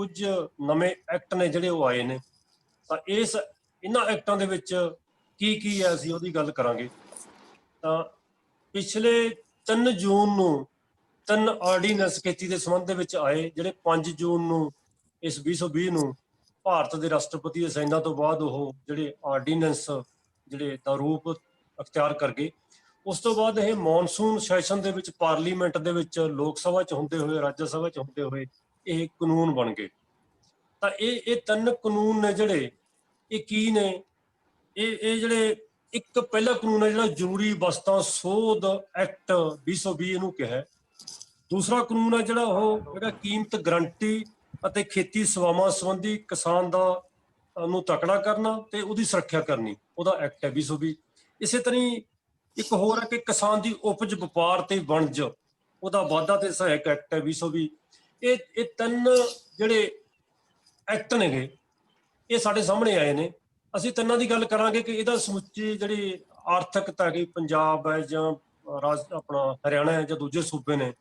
ਕੁਝ ਨਵੇਂ ਐਕਟ ਨੇ ਜਿਹੜੇ ਉਹ ਆਏ ਨੇ, ਤਾਂ ਇਹਨਾਂ ਐਕਟਾਂ ਦੇ ਵਿੱਚ ਕੀ ਹੈ ਅਸੀਂ ਉਹਦੀ ਗੱਲ ਕਰਾਂਗੇ। ਤਾਂ ਪਿਛਲੇ 3 ਜੂਨ ਨੂੰ 3 ਆਰਡੀਨੈਂਸ ਖੇਤੀ ਦੇ ਸੰਬੰਧ ਦੇ ਵਿੱਚ ਆਏ, ਜਿਹੜੇ 5 ਜੂਨ ਨੂੰ ਇਸ 2020 ਨੂੰ ਭਾਰਤ ਦੇ ਰਾਸ਼ਟਰਪਤੀ ਦੇ ਸਾਈਨਾਂ ਤੋਂ ਬਾਅਦ ਉਹ ਜਿਹੜੇ ਆਰਡੀਨੈਂਸ ਜਿਹੜੇ ਦਾ ਰੂਪ ਅਖਤਿਆਰ ਕਰ ਗਏ। ਉਸ ਤੋਂ ਬਾਅਦ ਇਹ ਮੌਨਸੂਨ ਸੈਸ਼ਨ ਦੇ ਵਿੱਚ ਪਾਰਲੀਮੈਂਟ ਦੇ ਵਿੱਚ ਲੋਕ ਸਭਾ 'ਚ ਹੁੰਦੇ ਹੋਏ, ਰਾਜ ਸਭਾ 'ਚ ਹੁੰਦੇ ਹੋਏ ਇਹ ਕਾਨੂੰਨ ਬਣ ਗਏ। ਤਾਂ ਇਹ 3 ਕਾਨੂੰਨ ਨੇ ਜਿਹੜੇ ਇਹ ਕੀ ਨੇ, ਇਹ ਜਿਹੜੇ ਇੱਕ ਪਹਿਲਾ ਕਾਨੂੰਨ ਹੈ ਜਿਹੜਾ ਜ਼ਰੂਰੀ ਵਸਤਾਂ ਸੋਧ ਐਕਟ 2020 ਨੂੰ ਕਿਹਾ। ਦੂਸਰਾ ਕਾਨੂੰਨ ਹੈ ਜਿਹੜਾ ਕੀਮਤ ਗਰੰਟੀ ਅਤੇ ਖੇਤੀ ਸੇਵਾਵਾਂ ਸੰਬੰਧੀ ਕਿਸਾਨ ਦਾ ਨੂੰ ਤਕੜਾ ਕਰਨਾ ਤੇ ਉਹਦੀ ਸੁਰੱਖਿਆ ਕਰਨੀ, ਉਹਦਾ ਐਕਟ ਹੈ 2020। ਇਸੇ ਤਰ੍ਹਾਂ ਇੱਕ ਹੋਰ ਹੈ ਕਿ ਕਿਸਾਨ ਦੀ ਉਪਜ, ਵਪਾਰ ਤੇ ਵਣਜ, ਉਹਦਾ ਵਾਧਾ ਤੇ ਸਹਾਇਕ ਐਕਟ ਹੈ 2020। ਇਹ 3 ਜਿਹੜੇ ਐਕਟ ਨੇਗੇ ਇਹ ਸਾਡੇ ਸਾਹਮਣੇ ਆਏ ਨੇ। ਅਸੀਂ ਤਿੰਨਾਂ ਦੀ ਗੱਲ ਕਰਾਂਗੇ ਕਿ ਇਹਦਾ ਸਮੁੱਚੀ ਜਿਹੜੀ ਆਰਥਿਕਤਾ ਹੈਗੀ, ਪੰਜਾਬ ਹੈ ਜਾਂ ਆਪਣਾ ਹਰਿਆਣਾ ਹੈ ਜਾਂ ਦੂਜੇ ਸੂਬੇ ਨੇ,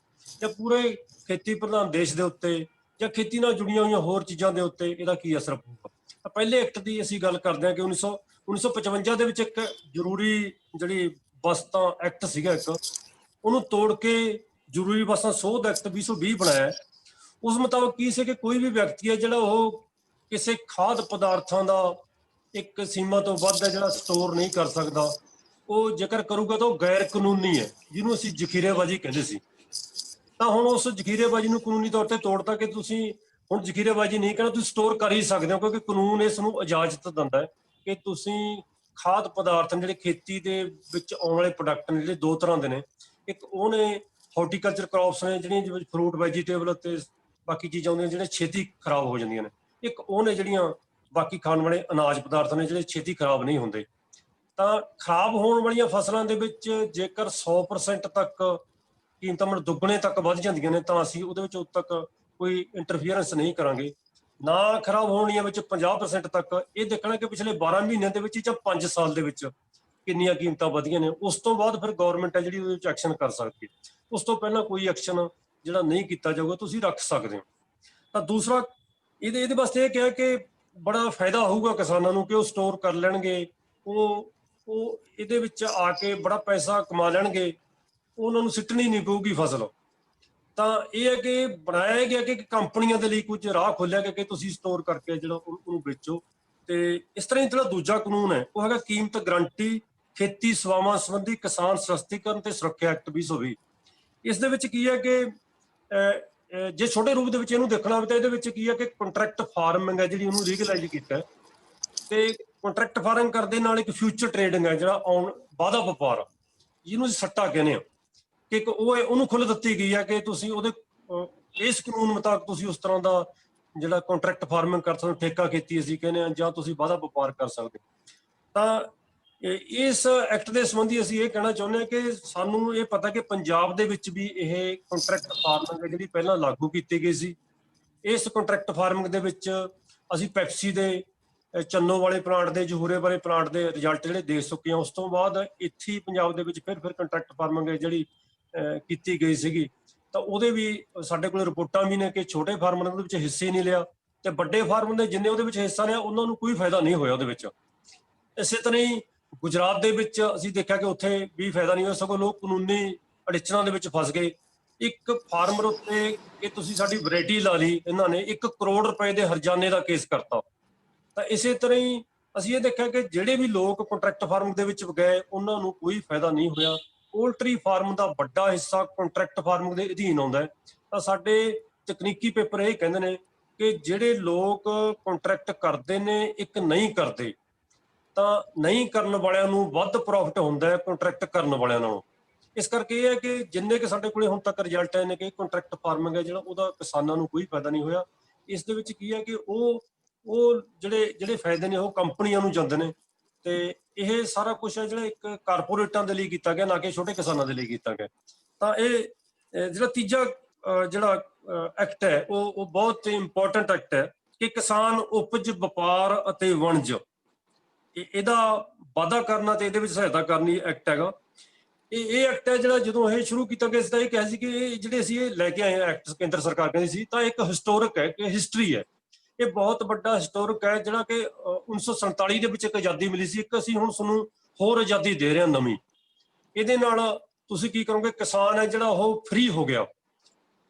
ਜਾਂ ਪੂਰੇ ਖੇਤੀ ਪ੍ਰਧਾਨ ਦੇਸ਼ ਦੇ ਉੱਤੇ ਜਾਂ ਖੇਤੀ ਨਾਲ ਜੁੜੀਆਂ ਹੋਈਆਂ ਹੋਰ ਚੀਜ਼ਾਂ ਦੇ ਉੱਤੇ ਇਹਦਾ ਕੀ ਅਸਰ ਪਊਗਾ। ਪਹਿਲੇ ਐਕਟ ਦੀ ਅਸੀਂ ਗੱਲ ਕਰਦੇ ਹਾਂ ਕਿ 1955 ਦੇ ਵਿੱਚ ਇੱਕ ਜ਼ਰੂਰੀ ਜਿਹੜੀ ਵਸਤਾਂ ਐਕਟ ਸੀਗਾ ਇੱਕ, ਉਹਨੂੰ ਤੋੜ ਕੇ ਜ਼ਰੂਰੀ ਵਸਤਾਂ ਸੋਧ ਐਕਟ 2020 ਬਣਾਇਆ। ਉਸ ਮੁਤਾਬਕ ਕੀ ਸੀ ਕਿ ਕੋਈ ਵੀ ਵਿਅਕਤੀ ਹੈ ਜਿਹੜਾ ਉਹ ਕਿਸੇ ਖਾਦ ਪਦਾਰਥਾਂ ਦਾ ਇੱਕ ਸੀਮਾ ਤੋਂ ਵੱਧ ਹੈ ਜਿਹੜਾ ਸਟੋਰ ਨਹੀਂ ਕਰ ਸਕਦਾ, ਉਹ ਜੇਕਰ ਕਰੂਗਾ ਤਾਂ ਉਹ ਗੈਰ ਕਾਨੂੰਨੀ ਹੈ, ਜਿਹਨੂੰ ਅਸੀਂ ਜ਼ਖੀਰੇਬਾਜ਼ੀ ਕਹਿੰਦੇ ਸੀ। ਤਾਂ ਹੁਣ ਉਸ ਜ਼ਖੀਰੇਬਾਜ਼ੀ ਨੂੰ ਕਾਨੂੰਨੀ ਤੌਰ ਤੇ ਤੋੜਤਾ ਕਿ ਤੁਸੀਂ ਹੁਣ ਜ਼ਖੀਰੇਬਾਜ਼ੀ ਨਹੀਂ ਕਰਨਾ, ਤੁਸੀਂ ਸਟੋਰ ਕਰ ਹੀ ਸਕਦੇ ਹੋ, ਕਿਉਂਕਿ ਕਾਨੂੰਨ ਇਸ ਨੂੰ ਇਜਾਜ਼ਤ ਦਿੰਦਾ ਹੈ ਕਿ ਤੁਸੀਂ ਖਾਦ ਪਦਾਰਥ ਜਿਹੜੇ ਖੇਤੀ ਦੇ ਵਿੱਚ ਆਉਣ ਵਾਲੇ ਪ੍ਰੋਡਕਟ ਨੇ ਜਿਹੜੇ 2 ਤਰ੍ਹਾਂ ਦੇ ਨੇ। ਇੱਕ ਉਹ ਨੇ ਹਾਰਟੀਕਲਚਰ ਕ੍ਰੌਪਸ ਨੇ ਜਿਹੜੀਆਂ ਜਿਵੇਂ ਫਰੂਟ, ਵੈਜੀਟੇਬਲ ਅਤੇ ਬਾਕੀ ਚੀਜ਼ਾਂ ਹੁੰਦੀਆਂ ਜਿਹੜੀਆਂ ਛੇਤੀ ਖਰਾਬ ਹੋ ਜਾਂਦੀਆਂ ਨੇ। ਇੱਕ ਉਹ ਨੇ ਜਿਹੜੀਆਂ ਬਾਕੀ ਖਾਣ ਵਾਲੇ ਅਨਾਜ ਪਦਾਰਥ ਨੇ ਜਿਹੜੇ ਛੇਤੀ ਖਰਾਬ ਨਹੀਂ ਹੁੰਦੇ। ਤਾਂ ਖਰਾਬ ਹੋਣ ਵਾਲੀਆਂ ਫਸਲਾਂ ਦੇ ਵਿੱਚ ਜੇਕਰ 100% ਤੱਕ ਕੀਮਤਾਂ ਮਤਲਬ ਦੁੱਗਣੇ ਤੱਕ ਵੱਧ ਜਾਂਦੀਆਂ ਨੇ ਤਾਂ ਅਸੀਂ ਉਹਦੇ ਵਿੱਚ ਉਦੋਂ ਤੱਕ ਕੋਈ ਇੰਟਰਫੀਅਰੈਂਸ ਨਹੀਂ ਕਰਾਂਗੇ। ਨਾ ਖਰਾਬ ਹੋਣੀਆਂ ਵਿੱਚ 50% ਤੱਕ ਇਹ ਦੇਖਣਾ ਕਿ ਪਿਛਲੇ 12 ਮਹੀਨਿਆਂ ਦੇ ਵਿੱਚ ਜਾਂ 5 ਸਾਲ ਦੇ ਵਿੱਚ ਕਿੰਨੀਆਂ ਕੀਮਤਾਂ ਵਧੀਆਂ ਨੇ। ਉਸ ਤੋਂ ਬਾਅਦ ਫਿਰ ਗੌਰਮੈਂਟ ਹੈ ਜਿਹੜੀ ਉਹਦੇ ਵਿੱਚ ਐਕਸ਼ਨ ਕਰ ਸਕਦੀ ਹੈ। ਉਸ ਤੋਂ ਪਹਿਲਾਂ ਕੋਈ ਐਕਸ਼ਨ ਜਿਹੜਾ ਨਹੀਂ ਕੀਤਾ ਜਾਊਗਾ ਤੁਸੀਂ ਰੱਖ ਸਕਦੇ ਹੋ। ਤਾਂ ਦੂਸਰਾ ਇਹਦੇ ਵਾਸਤੇ ਇਹ ਕਿਹਾ ਕਿ ਬੜਾ ਫਾਇਦਾ ਹੋਊਗਾ ਕਿਸਾਨਾਂ ਨੂੰ ਕਿ ਉਹ ਸਟੋਰ ਕਰ ਲੈਣਗੇ, ਉਹ ਇਹਦੇ ਵਿੱਚ ਆ ਕੇ ਬੜਾ ਪੈਸਾ ਕਮਾ ਲੈਣਗੇ, ਉਹਨਾਂ ਨੂੰ ਸਿੱਟਣੀ ਨਹੀਂ ਪਊਗੀ ਫਸਲ। ਤਾਂ ਇਹ ਹੈ ਕਿ ਬਣਾਇਆ ਗਿਆ ਕਿ ਕੰਪਨੀਆਂ ਦੇ ਲਈ ਕੁਝ ਰਾਹ ਖੋਲਿਆ ਗਿਆ ਕਿ ਤੁਸੀਂ ਸਟੋਰ ਕਰਕੇ ਜਿਹੜਾ ਉਹਨੂੰ ਵੇਚੋ। ਤੇ ਇਸ ਤਰ੍ਹਾਂ ਹੀ ਜਿਹੜਾ ਦੂਜਾ ਕਾਨੂੰਨ ਹੈ ਉਹ ਹੈਗਾ ਕੀਮਤ ਗਰੰਟੀ ਖੇਤੀ ਸੇਵਾਵਾਂ ਸੰਬੰਧੀ ਕਿਸਾਨ ਸਸ਼ਕਤੀਕਰਨ ਤੇ ਸੁਰੱਖਿਆ ਐਕਟ 2020। ਇਸ ਦੇ ਵਿੱਚ ਕੀ ਹੈ ਕਿ ਜੇ ਛੋਟੇ ਰੂਪ ਦੇ ਵਿੱਚ ਇਹਨੂੰ ਦੇਖਣਾ ਹੋਵੇ ਤਾਂ ਇਹਦੇ ਵਿੱਚ ਕੀ ਹੈ ਕਿ ਕੰਟਰੈਕਟ ਫਾਰਮਿੰਗ ਹੈ ਜਿਹੜੀ ਉਹਨੂੰ ਲੀਗਲਾਈਜ਼ ਕੀਤਾ ਹੈ। ਤੇ ਕੰਟਰੈਕਟ ਫਾਰਮਿੰਗ ਕਰਦੇ ਨਾਲ ਇੱਕ ਫਿਊਚਰ ਟ੍ਰੇਡਿੰਗ ਹੈ ਜਿਹੜਾ ਵਾਧਾ ਵਪਾਰ, ਜਿਹਨੂੰ ਅਸੀਂ ਸੱਟਾ ਕਹਿੰਦੇ ਹਾਂ, ਕਿ ਇੱਕ ਉਹਨੂੰ ਖੁੱਲ੍ਹ ਦਿੱਤੀ ਗਈ ਹੈ ਕਿ ਤੁਸੀਂ ਉਹਦੇ ਇਸ ਕਾਨੂੰਨ ਮੁਤਾਬਕ ਤੁਸੀਂ ਉਸ ਤਰ੍ਹਾਂ ਦਾ ਜਿਹੜਾ ਕੰਟਰੈਕਟ ਫਾਰਮਿੰਗ ਕਰ ਸਕਦੇ, ਠੇਕਾ ਖੇਤੀ ਅਸੀਂ ਕਹਿੰਦੇ ਹਾਂ, ਜਾਂ ਤੁਸੀਂ ਵਾਧਾ ਵਪਾਰ ਕਰ ਸਕਦੇ। ਤਾਂ ਇਸ ਐਕਟ ਦੇ ਸੰਬੰਧੀ ਅਸੀਂ ਇਹ ਕਹਿਣਾ ਚਾਹੁੰਦੇ ਹਾਂ ਕਿ ਸਾਨੂੰ ਇਹ ਪਤਾ ਕਿ ਪੰਜਾਬ ਦੇ ਵਿੱਚ ਵੀ ਇਹ ਕੰਟਰੈਕਟ ਫਾਰਮਿੰਗ ਜਿਹੜੀ ਪਹਿਲਾਂ ਲਾਗੂ ਕੀਤੀ ਗਈ ਸੀ। ਇਸ ਕੰਟਰੈਕਟ ਫਾਰਮਿੰਗ ਦੇ ਵਿੱਚ ਅਸੀਂ ਪੈਪਸੀ ਦੇ ਚੰਨੋ ਵਾਲੇ ਪਲਾਂਟ ਦੇ, ਜਹੂਰੇ ਵਾਲੇ ਪਲਾਂਟ ਦੇ ਰਿਜ਼ਲਟ ਜਿਹੜੇ ਦੇਖ ਚੁੱਕੇ ਹਾਂ। ਉਸ ਤੋਂ ਬਾਅਦ ਇੱਥੇ ਪੰਜਾਬ ਦੇ ਵਿੱਚ ਫਿਰ ਕੰਟਰੈਕਟ ਫਾਰਮਿੰਗ ਜਿਹੜੀ ਕੀਤੀ ਗਈ ਸੀਗੀ, ਤਾਂ ਉਹਦੇ ਵੀ ਸਾਡੇ ਕੋਲ ਰਿਪੋਰਟਾਂ ਵੀ ਨੇ ਕਿ ਛੋਟੇ ਫਾਰਮਰਾਂ ਦੇ ਵਿੱਚ ਹਿੱਸੇ ਨਹੀਂ ਲਿਆ ਤੇ ਵੱਡੇ ਫਾਰਮਰ ਦੇ ਜਿੰਨੇ ਉਹਦੇ ਵਿੱਚ ਹਿੱਸਾ ਲਿਆ ਉਹਨਾਂ ਨੂੰ ਕੋਈ ਫਾਇਦਾ ਨਹੀਂ ਹੋਇਆ ਉਹਦੇ ਵਿੱਚ। ਇਸੇ ਤਰ੍ਹਾਂ ਹੀ ਗੁਜਰਾਤ ਦੇ ਵਿੱਚ ਅਸੀਂ ਦੇਖਿਆ ਕਿ ਉੱਥੇ ਵੀ ਫਾਇਦਾ ਨਹੀਂ ਹੋਇਆ, ਸਗੋਂ ਲੋਕ ਕਾਨੂੰਨੀ ਅੜਿੱਚਰਾਂ ਦੇ ਵਿੱਚ ਫਸ ਗਏ। ਇੱਕ ਫਾਰਮਰ ਉੱਤੇ ਕਿ ਤੁਸੀਂ ਸਾਡੀ ਵੈਰਾਈਟੀ ਲਾ ਲਈ, ਇਹਨਾਂ ਨੇ 1 ਕਰੋੜ ਰੁਪਏ ਦੇ ਹਰਜਾਨੇ ਦਾ ਕੇਸ ਕਰਤਾ। ਤਾਂ ਇਸੇ ਤਰ੍ਹਾਂ ਹੀ ਅਸੀਂ ਇਹ ਦੇਖਿਆ ਕਿ ਜਿਹੜੇ ਵੀ ਲੋਕ ਕੰਟਰੈਕਟ ਫਾਰਮਿੰਗ ਦੇ ਵਿੱਚ ਗਏ ਉਹਨਾਂ ਨੂੰ ਕੋਈ ਫਾਇਦਾ ਨਹੀਂ ਹੋਇਆ। ਪੋਲਟਰੀ ਫਾਰਮ ਦਾ ਵੱਡਾ ਹਿੱਸਾ ਕੰਟਰੈਕਟ ਫਾਰਮਿੰਗ ਦੇ ਅਧੀਨ ਆਉਂਦਾ ਹੈ। ਤਾਂ ਸਾਡੇ ਤਕਨੀਕੀ ਪੇਪਰ ਇਹ ਕਹਿੰਦੇ ਨੇ ਕਿ ਜਿਹੜੇ ਲੋਕ ਕੰਟਰੈਕਟ ਕਰਦੇ ਨੇ ਇੱਕ ਨਹੀਂ ਕਰਦੇ, ਤਾਂ ਨਹੀਂ ਕਰਨ ਵਾਲਿਆਂ ਨੂੰ ਵੱਧ ਪ੍ਰੋਫਿਟ ਹੁੰਦਾ ਹੈ ਕੰਟਰੈਕਟ ਕਰਨ ਵਾਲਿਆਂ ਨਾਲੋਂ। ਇਸ ਕਰਕੇ ਇਹ ਹੈ ਕਿ ਜਿੰਨੇ ਕਿ ਸਾਡੇ ਕੋਲੇ ਹੁਣ ਤੱਕ ਰਿਜ਼ਲਟ ਆਏ ਨੇ ਕਿ ਕੰਟਰੈਕਟ ਫਾਰਮਿੰਗ ਹੈ ਜਿਹੜਾ ਉਹਦਾ ਕਿਸਾਨਾਂ ਨੂੰ ਕੋਈ ਫਾਇਦਾ ਨਹੀਂ ਹੋਇਆ। ਇਸ ਦੇ ਵਿੱਚ ਕੀ ਹੈ ਕਿ ਉਹ ਜਿਹੜੇ ਫਾਇਦੇ ਨੇ ਉਹ ਕੰਪਨੀਆਂ ਨੂੰ ਜਾਂਦੇ ਨੇ। ਤੇ ਇਹ ਸਾਰਾ ਕੁਝ ਹੈ ਜਿਹੜਾ ਇੱਕ ਕਾਰਪੋਰੇਟਾਂ ਦੇ ਲਈ ਕੀਤਾ ਗਿਆ, ਨਾ ਕਿ ਛੋਟੇ ਕਿਸਾਨਾਂ ਦੇ ਲਈ ਕੀਤਾ ਗਿਆ। ਤਾਂ ਇਹ ਜਿਹੜਾ ਤੀਜਾ ਜਿਹੜਾ ਐਕਟ ਹੈ ਉਹ ਬਹੁਤ ਇੰਪੋਰਟੈਂਟ ਐਕਟ ਹੈ ਕਿ ਕਿਸਾਨ ਉਪਜ, ਵਪਾਰ ਅਤੇ ਵਣਜ ਇਹਦਾ ਵਾਧਾ ਕਰਨਾ ਤੇ ਇਹਦੇ ਵਿੱਚ ਸਹਾਇਤਾ ਕਰਨੀ ਐਕਟ ਹੈਗਾ। ਇਹ ਐਕਟ ਹੈ ਜਿਹੜਾ ਜਦੋਂ ਇਹ ਸ਼ੁਰੂ ਕੀਤਾ ਗਿਆ ਸੀ ਤਾਂ ਇਹ ਕਿਹਾ ਸੀ ਕਿ ਇਹ ਜਿਹੜੇ ਅਸੀਂ ਇਹ ਲੈ ਕੇ ਆਏ ਐਕਟ ਕੇਂਦਰ ਸਰਕਾਰ ਕਹਿੰਦੀ ਸੀ, ਤਾਂ ਇੱਕ ਹਿਸਟੋਰਿਕ ਹੈ, ਕਿ ਹਿਸਟਰੀ ਹੈ, ਇਹ ਬਹੁਤ ਵੱਡਾ ਹਿਸਟੋਰਿਕ ਹੈ ਜਿਹੜਾ ਕਿ 1947 ਦੇ ਵਿੱਚ ਇੱਕ ਆਜ਼ਾਦੀ ਮਿਲੀ ਸੀ, ਇੱਕ ਅਸੀਂ ਹੁਣ ਤੁਹਾਨੂੰ ਹੋਰ ਆਜ਼ਾਦੀ ਦੇ ਰਹੇ ਹਾਂ ਨਵੀਂ। ਇਹਦੇ ਨਾਲ ਤੁਸੀਂ ਕੀ ਕਰੋਗੇ, ਕਿਸਾਨ ਹੈ ਜਿਹੜਾ ਉਹ ਫ੍ਰੀ ਹੋ ਗਿਆ।